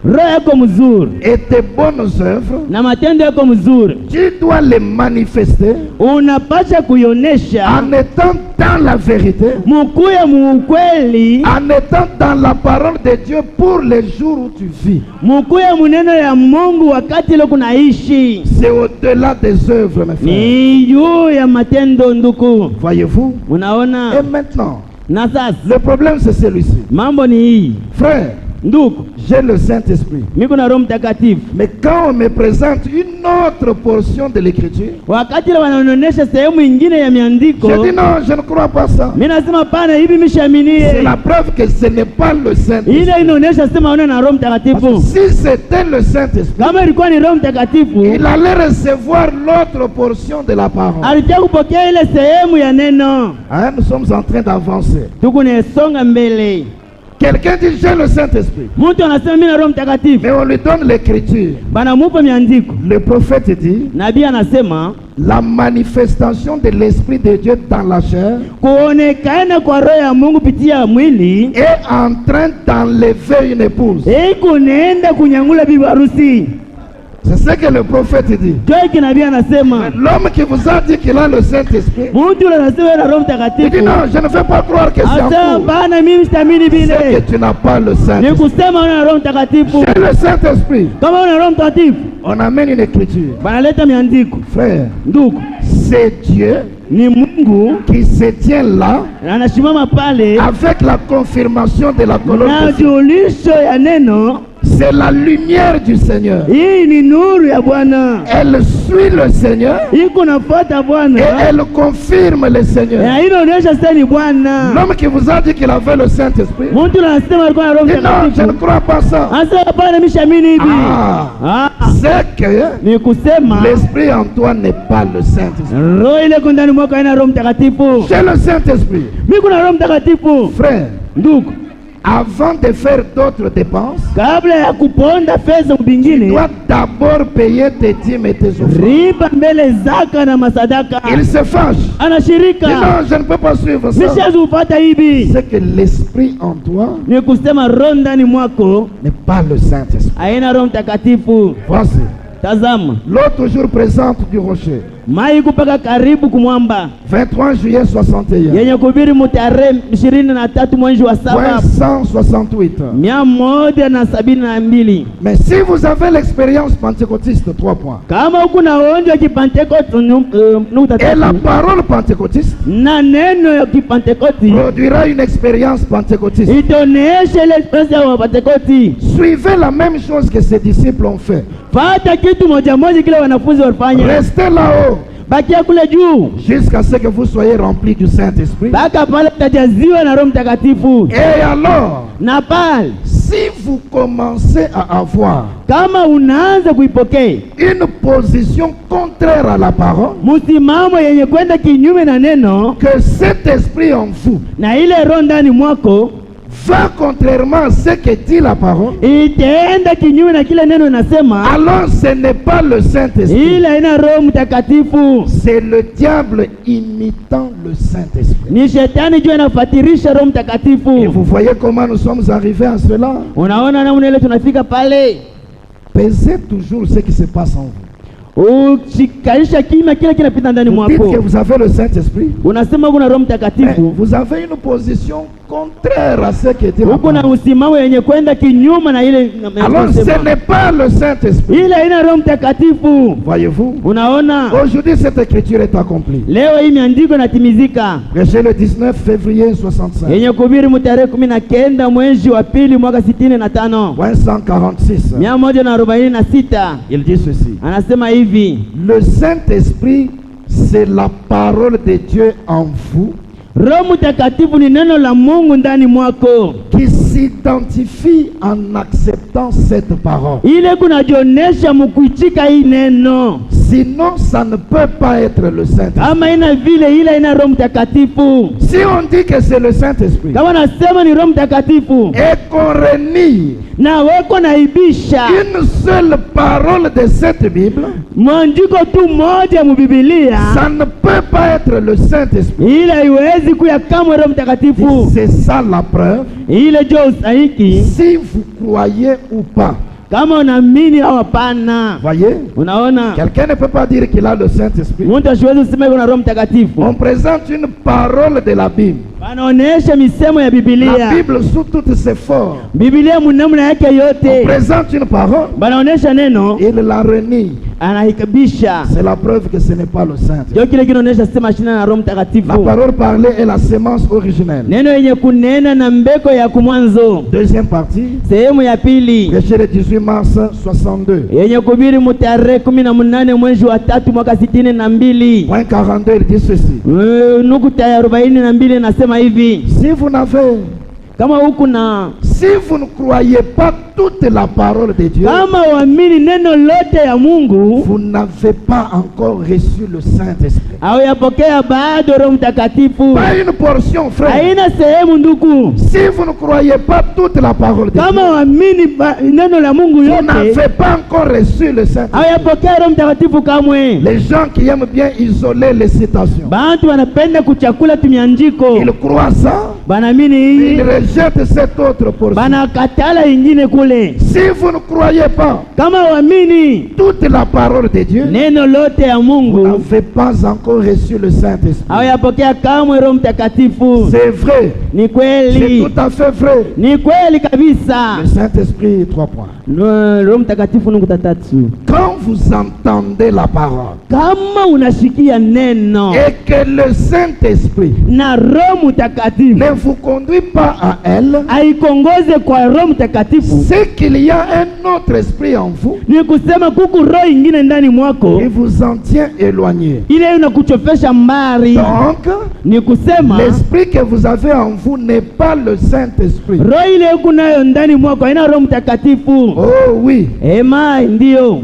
Roho yako mzuri et tes bonnes œuvres, na matendo yako mzuri tu dois les manifester unapasha kuionesha en étant dans la vérité, mukuye muukweli, en étant dans la parole de Dieu pour les jours où tu vis. mukuye muneno ya Mungu wakati ile kunaishi. C'est au-delà des œuvres, mes frères. Ni juu ya matendo nduku. Voyez-vous? Unaona? Et maintenant, Na sasa le problème c'est celui-ci. mambo ni hii Frère, nduku, j'ai le Saint-Esprit. miko na Roho Mtakatifu. Mais quand on me présente une autre portion de l'écriture, Wakati ile wanaonyesha sehemu ingine ya miandiko, je dis non, je ne crois pas ça. mimi nasema pana, hivi C'est mishaminie. la preuve que ce n'est pas le Saint-Esprit. Ile inaonyesha sema una na Roho Parce que Mtakatifu. si c'était le Saint-Esprit, Kama ilikuwa ni Roho Mtakatifu, il allait recevoir l'autre portion de la parole. alitia kupokea ile sehemu ya neno. Hein, nous sommes en train d'avancer. Tuko nesonga mbele. Quelqu'un dit j'ai le Saint-Esprit, Mtu anasema mimi na Roho Mtakatifu, mais on lui donne l'écriture. banamupa miandiko. Le prophète dit Nabii anasema la manifestation de l'Esprit de Dieu dans la chair kuonekana kwa Roho ya Mungu pitia mwili est en train d'enlever une épouse. iko nenda kunyangula bibi harusi. C'est ce que le prophète dit. Joiki nabii anasema, L'homme qui vous a dit qu'il a le Saint-Esprit, mtu yule anasema na Roho il dit Mtakatifu. non, je ne veux pas croire que c'est en Asema vous. bana, mimi sitamini C'est vile. que tu n'as pas le Ni Saint-Esprit. kusema una Roho Mtakatifu. J'ai le Saint-Esprit. Kama una Roho Mtakatifu, On amène une écriture. banaleta miandiko. Frère, Ndugu, c'est Dieu ni Mungu qui se tient là anasimama pale avec la confirmation de la colonne na de feu. julisho ya neno. C'est la lumière du Seigneur. Hii ni nuru ya Bwana, Elle suit le Seigneur iko nafuata et Bwana, elle confirme le Seigneur. na inaonyesha sasa ni Bwana. L'homme qui vous a dit qu'il avait le Saint-Esprit, Mtu anasema alikuwa na Roho dit non, je ne Mtakatifu, crois pas ça. anasema hapana, mishamini hivi. Ah, c'est que Ni kusema l'Esprit en toi n'est pas le Saint-Esprit. roho ile iko ndani mwako haina Roho Mtakatifu. J'ai le Saint-Esprit. Mimi kuna Roho Mtakatifu. Frère, Ndugu, avant de faire d'autres dépenses, kabla ya kuponda fedha tu mbingine, dois d'abord payer tes dîmes et tes offrandes. riba mbele zaka na masadaka. Il se fâche. Il dit Anashirika, non, je ne peux pas suivre ça. mishazi upata hivi. C'est que l'Esprit en toi Ni kusema roho ndani mwako n'est pas le Saint-Esprit. haina Roho Mtakatifu. Voici. Tazama, L'autre jour présente du rocher, mai kupaka karibu kumwamba 23 juillet 61, yenye kubiri mutarehe 23 mwezi wa point 7 168. 172. Mais si vous avez l'expérience pentecôtiste, 3 points. Kama uko na onjo ya kipentekoste nukta Et la tatu, parole pentecôtiste na neno ya kipentekoste produira une expérience pentecôtiste. itoneshe ile experience ya Pentekoste. Suivez la même chose que ses disciples ont fait. Fata kitu moja moja kile wanafunzi walifanya, Restez là-haut bakia kule juu jusqu'à ce que vous soyez remplis du Saint-Esprit. mpaka pale tajaziwa na Roho Mtakatifu. Et alors, Na pale si vous commencez à avoir kama unaanza kuipokea une position contraire à la parole, msimamo yenye kwenda kinyume na neno que cet esprit en vous na ile roho ndani mwako, va contrairement à ce que dit la parole, itaenda kinyume na kile neno inasema, alors ce n'est pas le Saint-Esprit. ila ina Roho Mtakatifu. C'est le diable imitant le Saint-Esprit. Ni shetani juu anafatirisha Roho Et Mtakatifu. vous voyez comment nous sommes arrivés à cela. Unaona namna ile tunafika pale. Pesez toujours ce qui se passe en vous. Ushikaisha kima kile kinapita ndani Vous dites que mwako. vous avez le Saint-Esprit. Unasema kuna Roho Mais Mtakatifu. vous avez une position contraire à ce que dit la Huko na parole. usimamo yenye kwenda kinyume na ile Alors ce inasema. n'est pas le Saint-Esprit. Ila ina Roho Mtakatifu. Voyez-vous? Unaona? Aujourd'hui, cette écriture est accomplie. Leo hii miandiko inatimizika. Prêché le 19 février 65. Yenye kuhubiri mtarehe 19 mwezi wa pili mwaka 65. Point 146. 146. Il dit ceci. Anasema hivi. Le Saint-Esprit, c'est la parole de Dieu en vous, Roho Mtakatifu ni neno la Mungu ndani mwako. qui s'identifie en acceptant cette parole. Ile kunajionesha mkuichika hii neno. Sinon, ça ne peut pas être le Saint-Esprit. Ama ina vile ila ina Roho Mtakatifu. Si on dit que c'est le Saint-Esprit Kama nasema ni Roho Mtakatifu et qu'on renie na weko naibisha une seule parole de cette Bible, mwandiko tu moja mu Biblia, ça ne peut pas être le Saint-Esprit. ila haiwezi kuya kama Roho Mtakatifu. C'est ça la preuve. Ile jo saiki Si vous croyez ou pas. kama unaamini au hapana. Voyez? Unaona? Quelqu'un ne peut pas dire qu'il a le Saint-Esprit. Mtu asiwezi kusema kuna Roho Mtakatifu. On présente une parole de la Bible. Wanaonesha misemo ya La Biblia. Bible sous toutes ses formes. Biblia munamna yake On yote. présente une parole, Wanaonesha neno, il la renie. anaikabisha. C'est la preuve que ce n'est pas le Saint-Esprit. Jo kile kinaonesha sema shina na Roho Mtakatifu. La parole parlée est la sémence originelle. Neno yenye kunena na mbeko ya kumwanzo. Deuxième partie, Sehemu ya pili. prêché le 18 mars 62. Yenye kuhubiri mtarehe 18 mwezi wa 3 mwaka 62. Point 42, il dit ceci. Nukta ya 42 nasema hivi. Si vous n'avez, Kama huku na si vous ne croyez pas toute la parole de Dieu, kama uamini neno lote ya Mungu, vous n'avez pas encore reçu le Saint-Esprit. au yapokea bado Roho Mtakatifu. Pas une portion, frère. Haina sehemu ndugu. Si vous ne croyez pas toute la parole de Kama Dieu, uamini neno la Mungu vous yote, n'avez pas encore reçu le au Saint-Esprit. yapokea Roho Mtakatifu kamwe. Les gens qui aiment bien isoler les citations, Bantu wanapenda kuchakula tumianjiko. ils croient ça, Banaamini hii, ils rejettent cette autre portion. banakatala ingine kule. Si vous ne croyez pas Kama uamini toute la parole de Dieu, neno lote ya vous Mungu, n'avez pas encore reçu le Saint-Esprit. au yapokea kamwe Roho Mtakatifu. C'est vrai, Ni c'est kweli. tout à fait vrai. Ni kweli kabisa. Le Saint-Esprit, 3 points. Roho Mtakatifu nukta tatu. Quand vous entendez la parole Kama unashikia neno et que le Saint-Esprit na Roho Mtakatifu ne vous conduit pas à elle, aikongoze kwa Roho Mtakatifu, c'est qu'il y a un autre esprit en vous ni kusema kuku roho ingine ndani mwako qui vous en tient éloigné. ile inakuchofesha mbari. Donc, Ni kusema l'esprit que vous avez en vous n'est pas le Saint-Esprit. roho ile uko nayo ndani mwako haina Roho Mtakatifu. Oh oui, Ema, ndio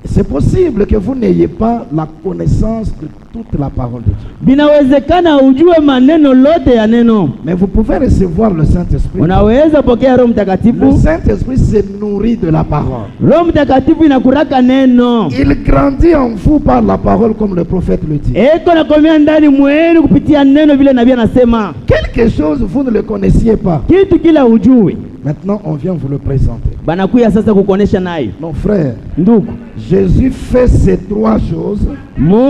c'est possible que vous n'ayez pas la connaissance de toute la parole de Dieu. binawezekana ujue maneno lote ya neno. Mais vous pouvez recevoir le Saint-Esprit. Unaweza pokea Roho Le Mtakatifu. Saint-Esprit se nourrit de la parole. Roho Mtakatifu inakuraka neno. Il grandit en vous par la parole comme le prophète le dit. Eko nakomea ndani mwenu kupitia neno vile nabii anasema. Quelque chose vous ne le connaissiez pas. Kitu kila ujui. Maintenant on vient vous le présenter. Banakuya sasa kukuonesha nayo. Non frère, Ndugu, Jésus fait ces 3 choses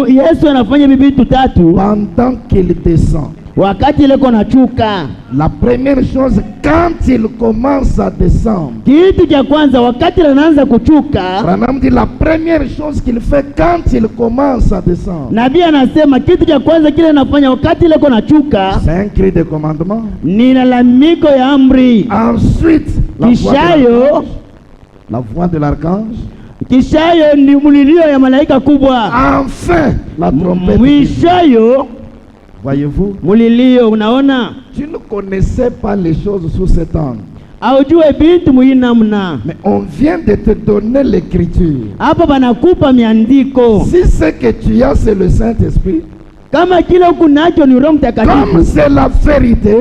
Yesu anafanya bibi vitu tatu pendant qu'il descend. wakati ile kona chuka. La première chose, quand il commence à descendre, Kitu cha kwanza wakati anaanza kuchuka, Branham dit la première chose qu'il fait quand il commence à descendre, nabii anasema kitu cha kwanza kile anafanya wakati ile kona chuka c'est un cri de commandement. ni lalamiko ya amri. Ensuite, Kishayo la voix de l'archange. kishayo ni mulilio ya malaika kubwa. Enfin, la trompette. Mwishayo Voyez-vous, mulilio. Unaona, tu ne connaissais pas les choses sous cet angle. aujue bintu muinamna Mais on vient de te donner l'écriture. hapa, banakupa miandiko. Si ce que tu as, c'est le Saint-Esprit, Kama kile huku nacho ni Roho comme Mtakatifu, c'est la vérité,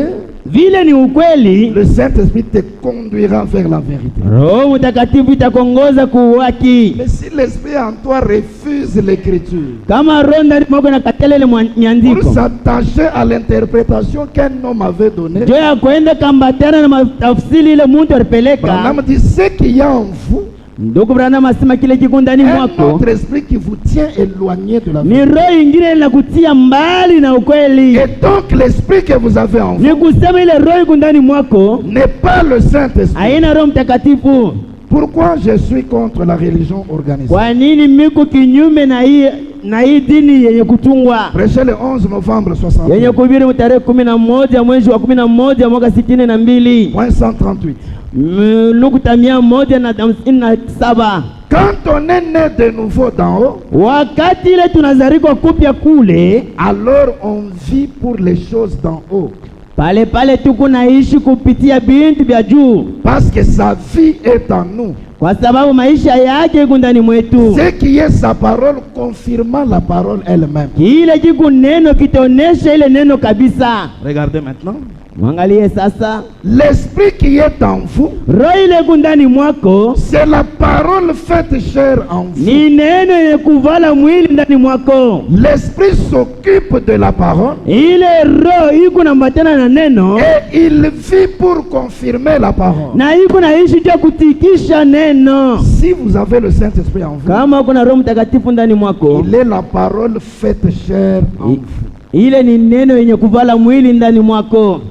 vile ni ukweli, le Saint-Esprit te conduira vers la vérité. Roho Mtakatifu itakuongoza kuhaki. Mais si l'Esprit en toi refuse l'écriture, Kama roho ndani mwako inakatala ile pour nyandiko, s'attacher à l'interprétation qu'un homme avait donnée, ndio ya kwenda kambatana na matafsiri ile mtu alipeleka. Branham dit ce qu'il y a en vous, Ndugu Branham asema kile kiko ndani un mwako autre esprit qui vous tient éloigné de la ni vérité. roho ingine inakutia mbali na ukweli. Et donc l'esprit que vous avez en Ni vous kusema ile roho iko ndani mwako n'est pas le Saint-Esprit. haina Roho Mtakatifu. Pourquoi je suis contre la religion organisée? Kwa nini miko kinyume na hii dini yenye kutungwa? Prêché le 11 novembre Yenye 61. kuhubiri tarehe 11 mwezi wa 11 mwaka 62. Point 138. Nukta 157. Quand on est né de nouveau d'en haut, Wakati ile tunazarikwa kupya kule, alors on vit pour les choses d'en haut. pale pale tuko naishi kupitia bintu vya juu, Parce que sa vie est en nous. kwa sababu maisha yake iko ndani mwetu. Ce qui est sa parole confirmant la parole elle-même. Kile kiku neno kitaonesha ile neno kabisa. Regardez maintenant. Mwangalie sasa, L'esprit qui est en vous, roho ile iko ndani mwako c'est la parole faite chair en vous. ni neno yenye kuvala mwili ndani mwako. L'esprit s'occupe de la parole Ile roho iko nambatana na neno et il vit pour confirmer la parole. na iko naishi juu ya kutikisha neno. Si vous avez le Saint-Esprit en vous, Kama uko na Roho Mtakatifu ndani mwako, il est la parole faite chair en vous. ile ni neno yenye kuvala mwili ndani mwako.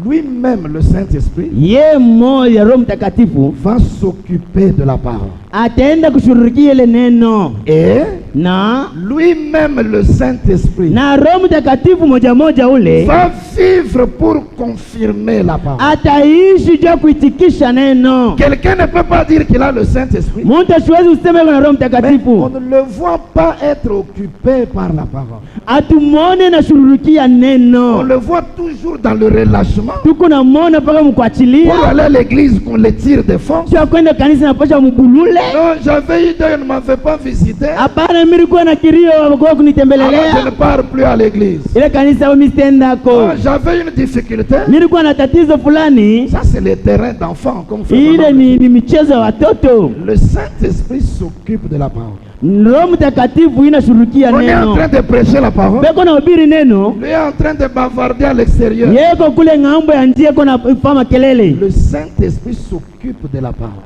Lui-même, le Saint-Esprit, Ye mmoja Roho Mtakatifu va s'occuper de la parole. ataenda kushughulikia ile neno, Et na lui-même, le Saint-Esprit, na Roho Mtakatifu moja moja ule va vivre pour confirmer la parole. ataishi juu ya kuitikisha neno. Quelqu'un ne peut pas dire qu'il a le Saint-Esprit, Mtu asiwezi useme yuko na Roho mais Mtakatifu, on ne le voit pas être occupé par la parole. atumone na shughulikia On neno, le voit toujours dans le relâchement. tuko na mona mpaka Pour mkuachilia aller à l'église, qu'on les tire des forces. sio kwenda kanisa napasha mbulule. Non, j'avais eu deuil, on ne m'avait pas visité. Hapana, mimi nilikuwa na kilio kwa Alors je ne kunitembelelea pars plus à l'église. ile kanisa au mistendako. Ah, j'avais une difficulté. Mimi nilikuwa na tatizo fulani, Ça, c'est les terrains d'enfants, comme frère ile Branham. ni michezo ya watoto. Le Saint-Esprit s'occupe de la parole. Roho Mtakatifu inashughulikia On est en neno, train de prêcher la parole. beko na ubiri neno, Lui est en train de bavarder à l'extérieur. yeko kule ng'ambo ya njia kona fama kelele. Le Saint-Esprit s'occupe de la parole.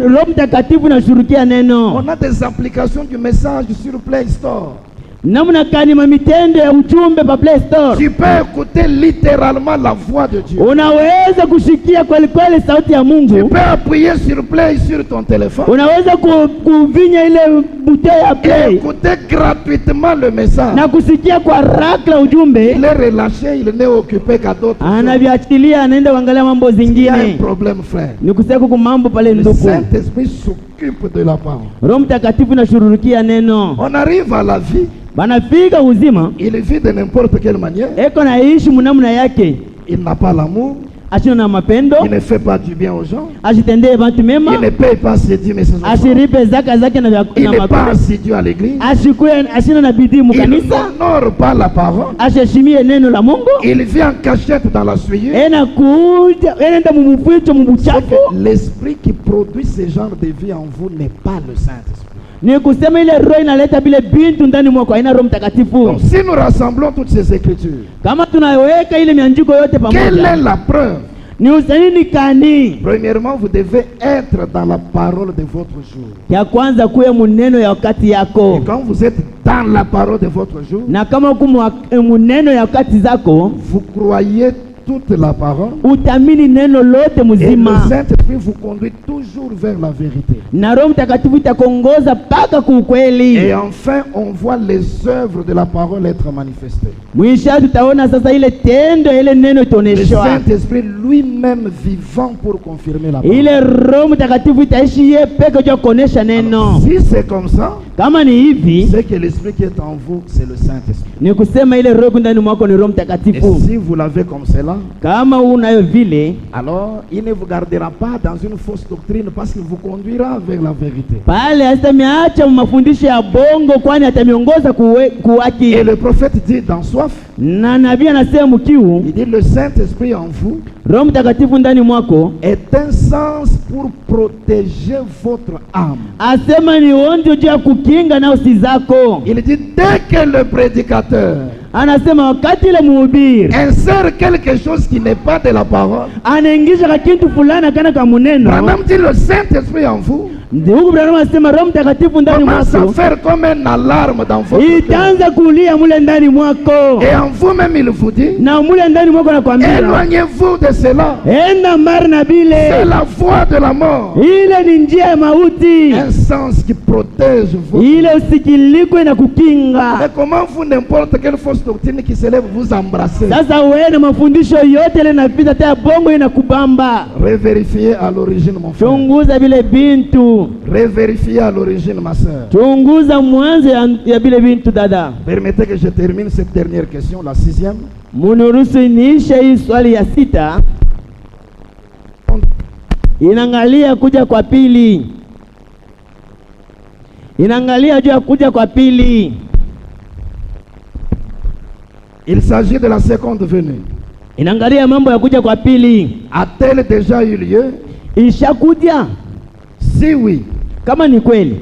Roho Mtakatifu inashughulikia neno. On a des applications du message sur Play Store. Namna kani mamitendo ya ujumbe pa Play Store, Tu peux écouter littéralement la voix de Dieu. unaweza kushikia kweli kweli sauti ya Tu Mungu. peux appuyer sur Play sur ton téléphone. Unaweza kuvinya ile button ya Et play écouter gratuitement le message. na kusikia kwa rakla ujumbe, Il est relâché, il n'est occupé qu'à d'autres choses. anaviachilia anaenda kuangalia mambo Il y a un zingine. problème, frère. Ni kusema kuko mambo pale Le ndugu. Saint-Esprit s'occupe de la parole. Roho Mtakatifu inashughulikia neno. On arrive à la vie. Banafika uzima, Il vit de n'importe quelle manière. eko naishi munamna yake, Il n'a pas l'amour. ashina na mapendo, Il ne fait pas du bien aux gens. ashitendee bantu Il mema, ne paye pas ses dîmes et ses offrandes. ashiripe zaka zake na Il n'est pas mapendo, assidu à l'église. ashina na bidii Il mukanisa, n'honore pas la parole. asheshimie neno la Mungu, Il vit en cachette dans la souillure. ena kuja enda mumuficho mubuchafu. L'esprit qui produit ce genre de vie en vous n'est pas le Saint-Esprit. Ni kusema ile roho inaleta vile bintu ndani mwako, haina Roho Mtakatifu. Donc si nous rassemblons toutes ces écritures, Kama tunaweka ile miandiko yote quelle est pamoja, la preuve? ni usanini kani Premièrement, vous devez être dans la parole de votre jour. ya kwanza kuwe muneno ya wakati yako, Et quand vous êtes dans la parole de votre jour, na kama muneno ya wakati zako vous croyez toute la parole. utamini neno lote Et le mzima, Saint-Esprit vous conduit toujours vers la vérité. na Roho Mtakatifu itakuongoza mpaka kuukweli. Et enfin, on voit les œuvres de la parole être manifestées. Mwisho tutaona sasa ile tendo ile neno Le itaoneshwa, Saint-Esprit lui-même vivant pour confirmer la parole. ile Roho Mtakatifu itaishi yeye peke yake kuonesha neno. Si c'est comme ça, Kama ni hivi, c'est que l'esprit qui est en vous, c'est le Saint-Esprit. ni kusema ile roho ndani mwako ni Roho Et Mtakatifu. si vous l'avez comme cela, Kama unayo vile, alors il ne vous gardera pas dans une fausse doctrine parce qu'il vous conduira vers la vérité. pale asitamiacha mafundisho ya bongo, kwani atamiongoza kuwaki. Et le prophète dit dans Soif, Na nabii anasema mkiu, il dit le Saint-Esprit en vous Roho Mtakatifu ndani mwako est un sens pour protéger votre âme. asema ni onjo juu ya kukinga nafsi zako. Il dit dès que le prédicateur Anasema wakati ile mhubiri insère quelque chose qui n'est pas de la parole, anaingisha kakintu fulani kana ka muneno, Branham dit le Saint-Esprit en vous ndugu Branham anasema Roho Mtakatifu ndani commence à mwako faire comme une alarme dans votre cœur. itaanza kulia mule ndani mwako, Et en vous-même il vous dit, na mule ndani mwako nakwambia éloignez-vous de cela. enda mbali na C'est bile, la voie de la mort. ile ni njia ya mauti, Un sens qui protège votre. ile usikilikwe na kukinga. Mais comment vous, n'importe quelle fausse doctrine qui s'élève, vous embrassez? Sasa wewe na mafundisho yote ile napita hata bongo inakubamba, Revérifiez à l'origine, mon frère. chunguza vile bintu, Revérifiez à l'origine, ma soeur. chunguza mwanzo ya vile bintu. Dada, Permettez que je termine cette dernière question, la 6e. muniruhusu niishe hii swali ya 6. Inaangalia kuja kwa pili, inaangalia juu ya kuja kwa pili. Il s'agit de la seconde venue. Inaangalia mambo ya kuja kwa pili. A-t-elle déjà eu lieu? Ishakuja? Si oui, Kama ni kweli,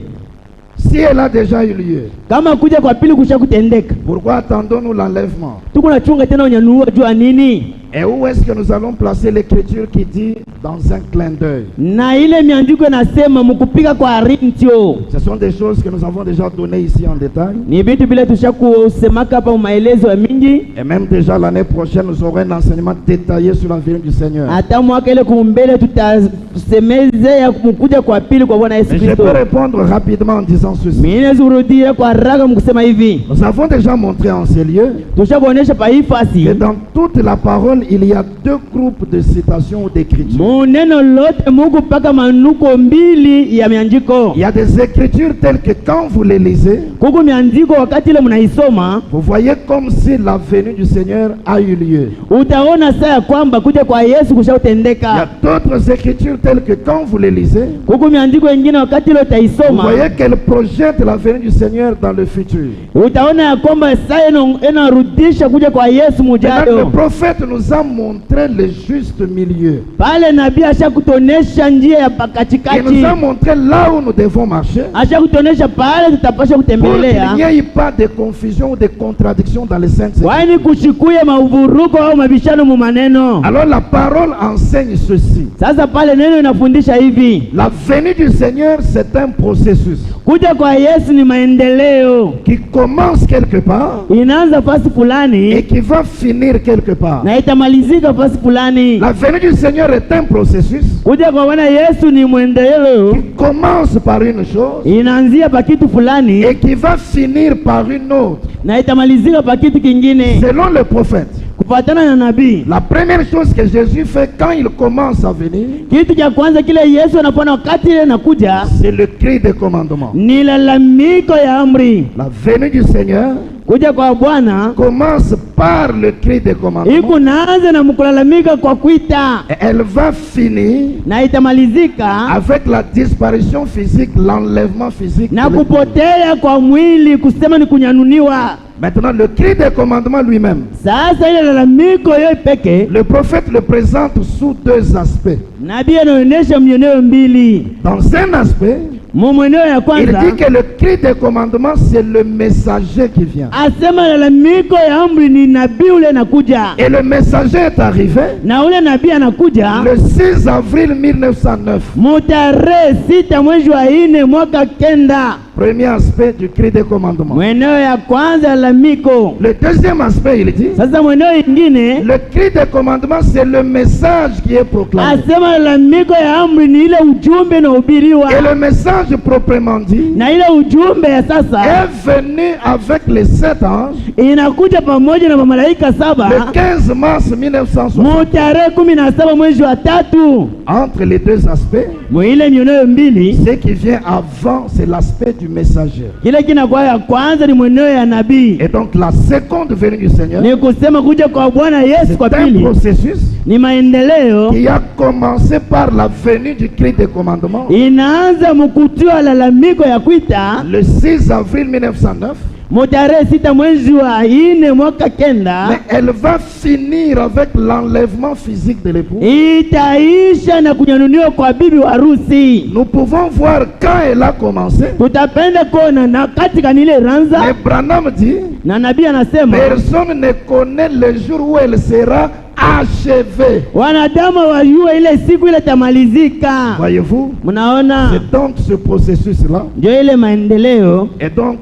si elle a déjà eu lieu, kama kuja kwa pili kushakutendeka, pourquoi attendons-nous l'enlèvement? tuko na chunga tena unyanuo jua nini? Et où est-ce que nous allons placer l'écriture qui dit dans un clin d'œil? Na ile miandiko inasema mkupiga kwa rintio. Ce sont des choses que nous avons déjà données ici en détail. Ni vitu vile tushakusemaka hapa maelezo ya mingi. Et même déjà l'année prochaine, nous aurons un enseignement détaillé sur la venue du Seigneur. Hata mwaka ile kumbele tutasemezea kuja kwa pili kwa Bwana Yesu Mais je Kristo. peux répondre rapidement en disant ceci. Mimi nazurudia kwa haraka mkusema hivi. Nous avons déjà montré en ces lieux Tushakuonesha pa hii fasi. que dans toute la parole, il y a deux groupes de citations ou d'écritures. Muneno lote Mungu paka manuko mbili ya miandiko. Il y a des écritures telles que quand vous les lisez, Kuko miandiko wakati ile mnaisoma, vous voyez comme si la venue du Seigneur a eu lieu. utaona saa kwamba kuja kwa Yesu Il y a kushautendeka. d'autres écritures telles que quand vous les lisez, Kuko miandiko mengine wakati ile vous utaisoma, voyez qu'elle projette la venue du Seigneur dans le futur. utaona ya kwamba saa inarudisha kuja kwa Yesu Maintenant, le mujado. prophète nous a montré le juste milieu. Pale nabii ashakutonesha njia ya Il nous pakatikati, a montré là où nous devons marcher ashakutonesha pale tutapasha pour qu'il kutembelea, n'y ait pas de confusion ou de contradiction dans les saintes écritures. kwani kushikuye mauvuruko au mabishano mu maneno. Alors la parole enseigne ceci. Sasa pale neno inafundisha hivi, La venue du Seigneur, c'est un processus kuja kwa Yesu ni maendeleo, qui commence quelque part inaanza fasi et fulani qui va finir quelque part. na itamalizika fasi fulani. La venue du Seigneur est un processus Kuja kwa Bwana Yesu ni mwendeleo, qui commence par une chose inaanzia pa kitu fulani et qui va finir par une autre. na itamalizika pa kitu kingine, Selon le prophète, kufuatana na nabii. la première chose que Jésus fait quand il commence à venir, Kitu cha kwanza kile Yesu anafanya wakati ile nakuja c'est le cri des commandements. ni lalamiko ya amri. La venue du Seigneur Kuja kwa Bwana commence par le cri des commandements iko naanza na mkulalamika kwa kuita, et elle va finir na itamalizika avec la disparition physique, l'enlèvement physique. na de l'Église. kupotea kwa mwili, kusema ni kunyanuniwa. Maintenant, le cri des commandements lui-même, Sasa ile lalamiko yote peke le prophète le présente sous deux aspects. nabii anaonyesha mioneo mbili. Dans un aspect, Mweneo ya il kwanza dit que le cri des commandements, c'est le messager qui vient. asema lalamiko ya amri ni nabii ule nakuja, Et le messager est arrivé na ule nabii anakuja le 6 avril 1909. mutarehe 6 mwezi wa 4 mwaka 9. Premier aspect du cri des commandements. Mweneo ya kwanza ya lalamiko. Le deuxième aspect, il dit, Sasa mweneo ingine le cri des commandements, c'est le message qui est proclamé. asema lalamiko ya amri ni ile ujumbe na ubiriwa, Et le message message proprement dit na ile ujumbe ya sasa est venu avec les 7 anges inakuja pamoja na malaika le 7 15 mars 1960. mutarehe 17 mwezi wa 3. Entre les deux aspects, Mwile mioneo mbili, ce qui vient avant, c'est l'aspect du messager. kile kinakuwa ya kwanza ni mweneo ya nabii. Et donc la seconde venue du Seigneur, Ni kusema kuja kwa Bwana Yesu kwa c'est un pili processus ni maendeleo qui a commencé par la venue du cri des commandements inaanza mkutio lalamiko ya kuita le 6 avril 1909, mutarehe 6 mwezi wa 4 mwaka 9. mais elle va finir avec l'enlèvement physique de l'époux. Itaisha na kunyanyuliwa kwa bibi harusi. Nous pouvons voir quand elle a commencé. Tutapenda kuona na katika nile Mais ranza, Branham dit, na nabii anasema personne ne connaît le jour où elle sera achevée. wanadamu wajue ile siku ile tamalizika. Voyez-vous, Mnaona, c'est donc ce processus-là. ndio ile maendeleo, Et donc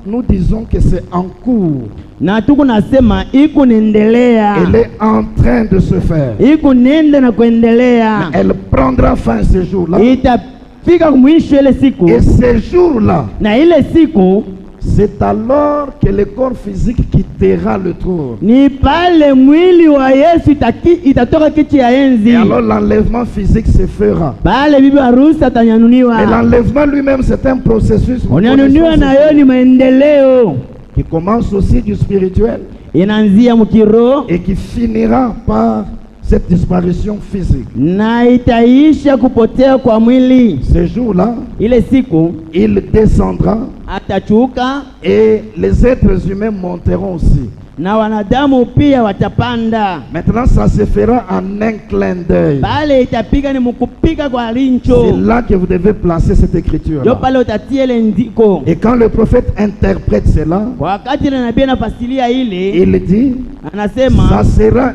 nous disons que c'est en cours. na tuko nasema iko naendelea, Elle est en train de se faire. iko nenda na kuendelea, Elle prendra fin ce jour-là. itafika mwisho ile siku, Et ce jour-là, na ile siku c'est alors que le corps physique quittera le trône. ni pale mwili wa Yesu itatoka kiti ya enzi. Et alors l'enlèvement physique se fera. Pale bibi harusi Mais atanyanyuliwa. l'enlèvement lui-même, c'est un processus Unyanyuliwa nayo ni maendeleo, qui commence aussi du spirituel inaanzia mkiroho et qui finira par cette disparition physique. na itaisha kupotea kwa mwili. Ce jour-là, Ile siku il descendra atachuka et les êtres humains monteront aussi. na wanadamu pia watapanda. Maintenant, ça se fera en un clin d'œil. Pale itapiga ni mkupiga kwa C'est rincho, là que vous devez placer cette écriture. ndio pale utatia ile ndiko. Et quand le prophète interprète cela, Kwa wakati ile nabii anafasilia ile, il dit, ça anasema sera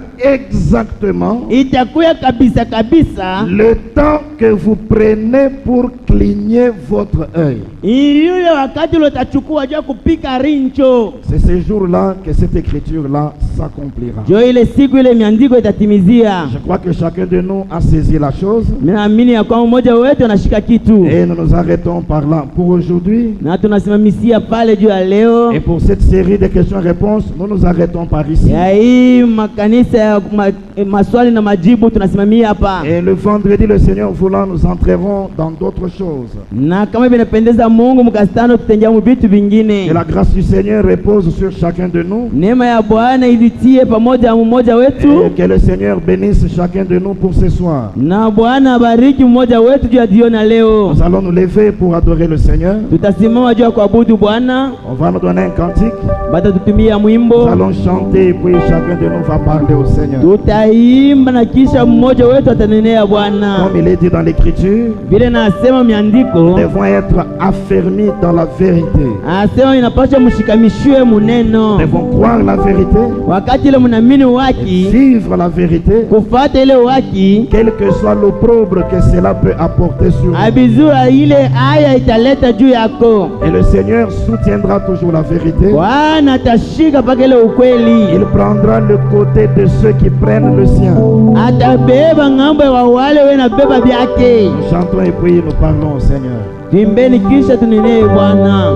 exactement itakuya kabisa kabisa le temps que vous prenez pour cligner votre œil. yule wakati ule utachukua jua kupika rincho, C'est ce jour-là que cette écriture-là s'accomplira. ndio ile siku ile miandiko itatimizia. Je crois que chacun de nous a saisi la chose. Mimi naamini ya kwamba mmoja wetu anashika kitu, Et nous nous arrêtons par là pour aujourd'hui. na tunasimamisia pale juu ya leo Et pour cette série de questions-réponses, nous nous arrêtons par ici. ya hii makanisa ya maswali na majibu, tunasimamia hapa, Et le vendredi, le Seigneur voulant, nous entrerons dans d'autres choses. na kama vinapendeza Mungu mkastano tutengia vitu vingine. Que la grâce du Seigneur repose sur chacun de nous. Neema ya Bwana ivitie pamoja mmoja wetu, Et que le Seigneur bénisse chacun de nous pour ce soir. na Bwana abariki mmoja wetu juu ya jioni leo. Nous allons nous lever pour adorer le Seigneur. Tutasimama juu ya kuabudu Bwana, On va nous donner un cantique. baada tutumia mwimbo, Nous allons chanter et puis chacun de nous va parler au Seigneur. tutaimba na kisha mmoja wetu atanenea Bwana. Comme il est dit dans l'Écriture, Vile nasema miandiko, nous devons être affermis dans la vérité. asema inapaswa mshikamishiwe muneno. Nous devons croire la vérité, Wakati ile mnaamini waki, vivre la vérité, kufuata ile waki, quel que soit l'opprobre que cela peut apporter sur nous. abizura ile aya italeta juu yako. Et le Seigneur soutiendra toujours la vérité. Bwana atashika mpaka ile ukweli, Il prendra le côté de ceux qui prennent le sien. atabeba ng'ambo ya wale wenabeba vyake. Nous chantons et puis nous parlons au Seigneur. Tuimbeni kisha tunenee Bwana.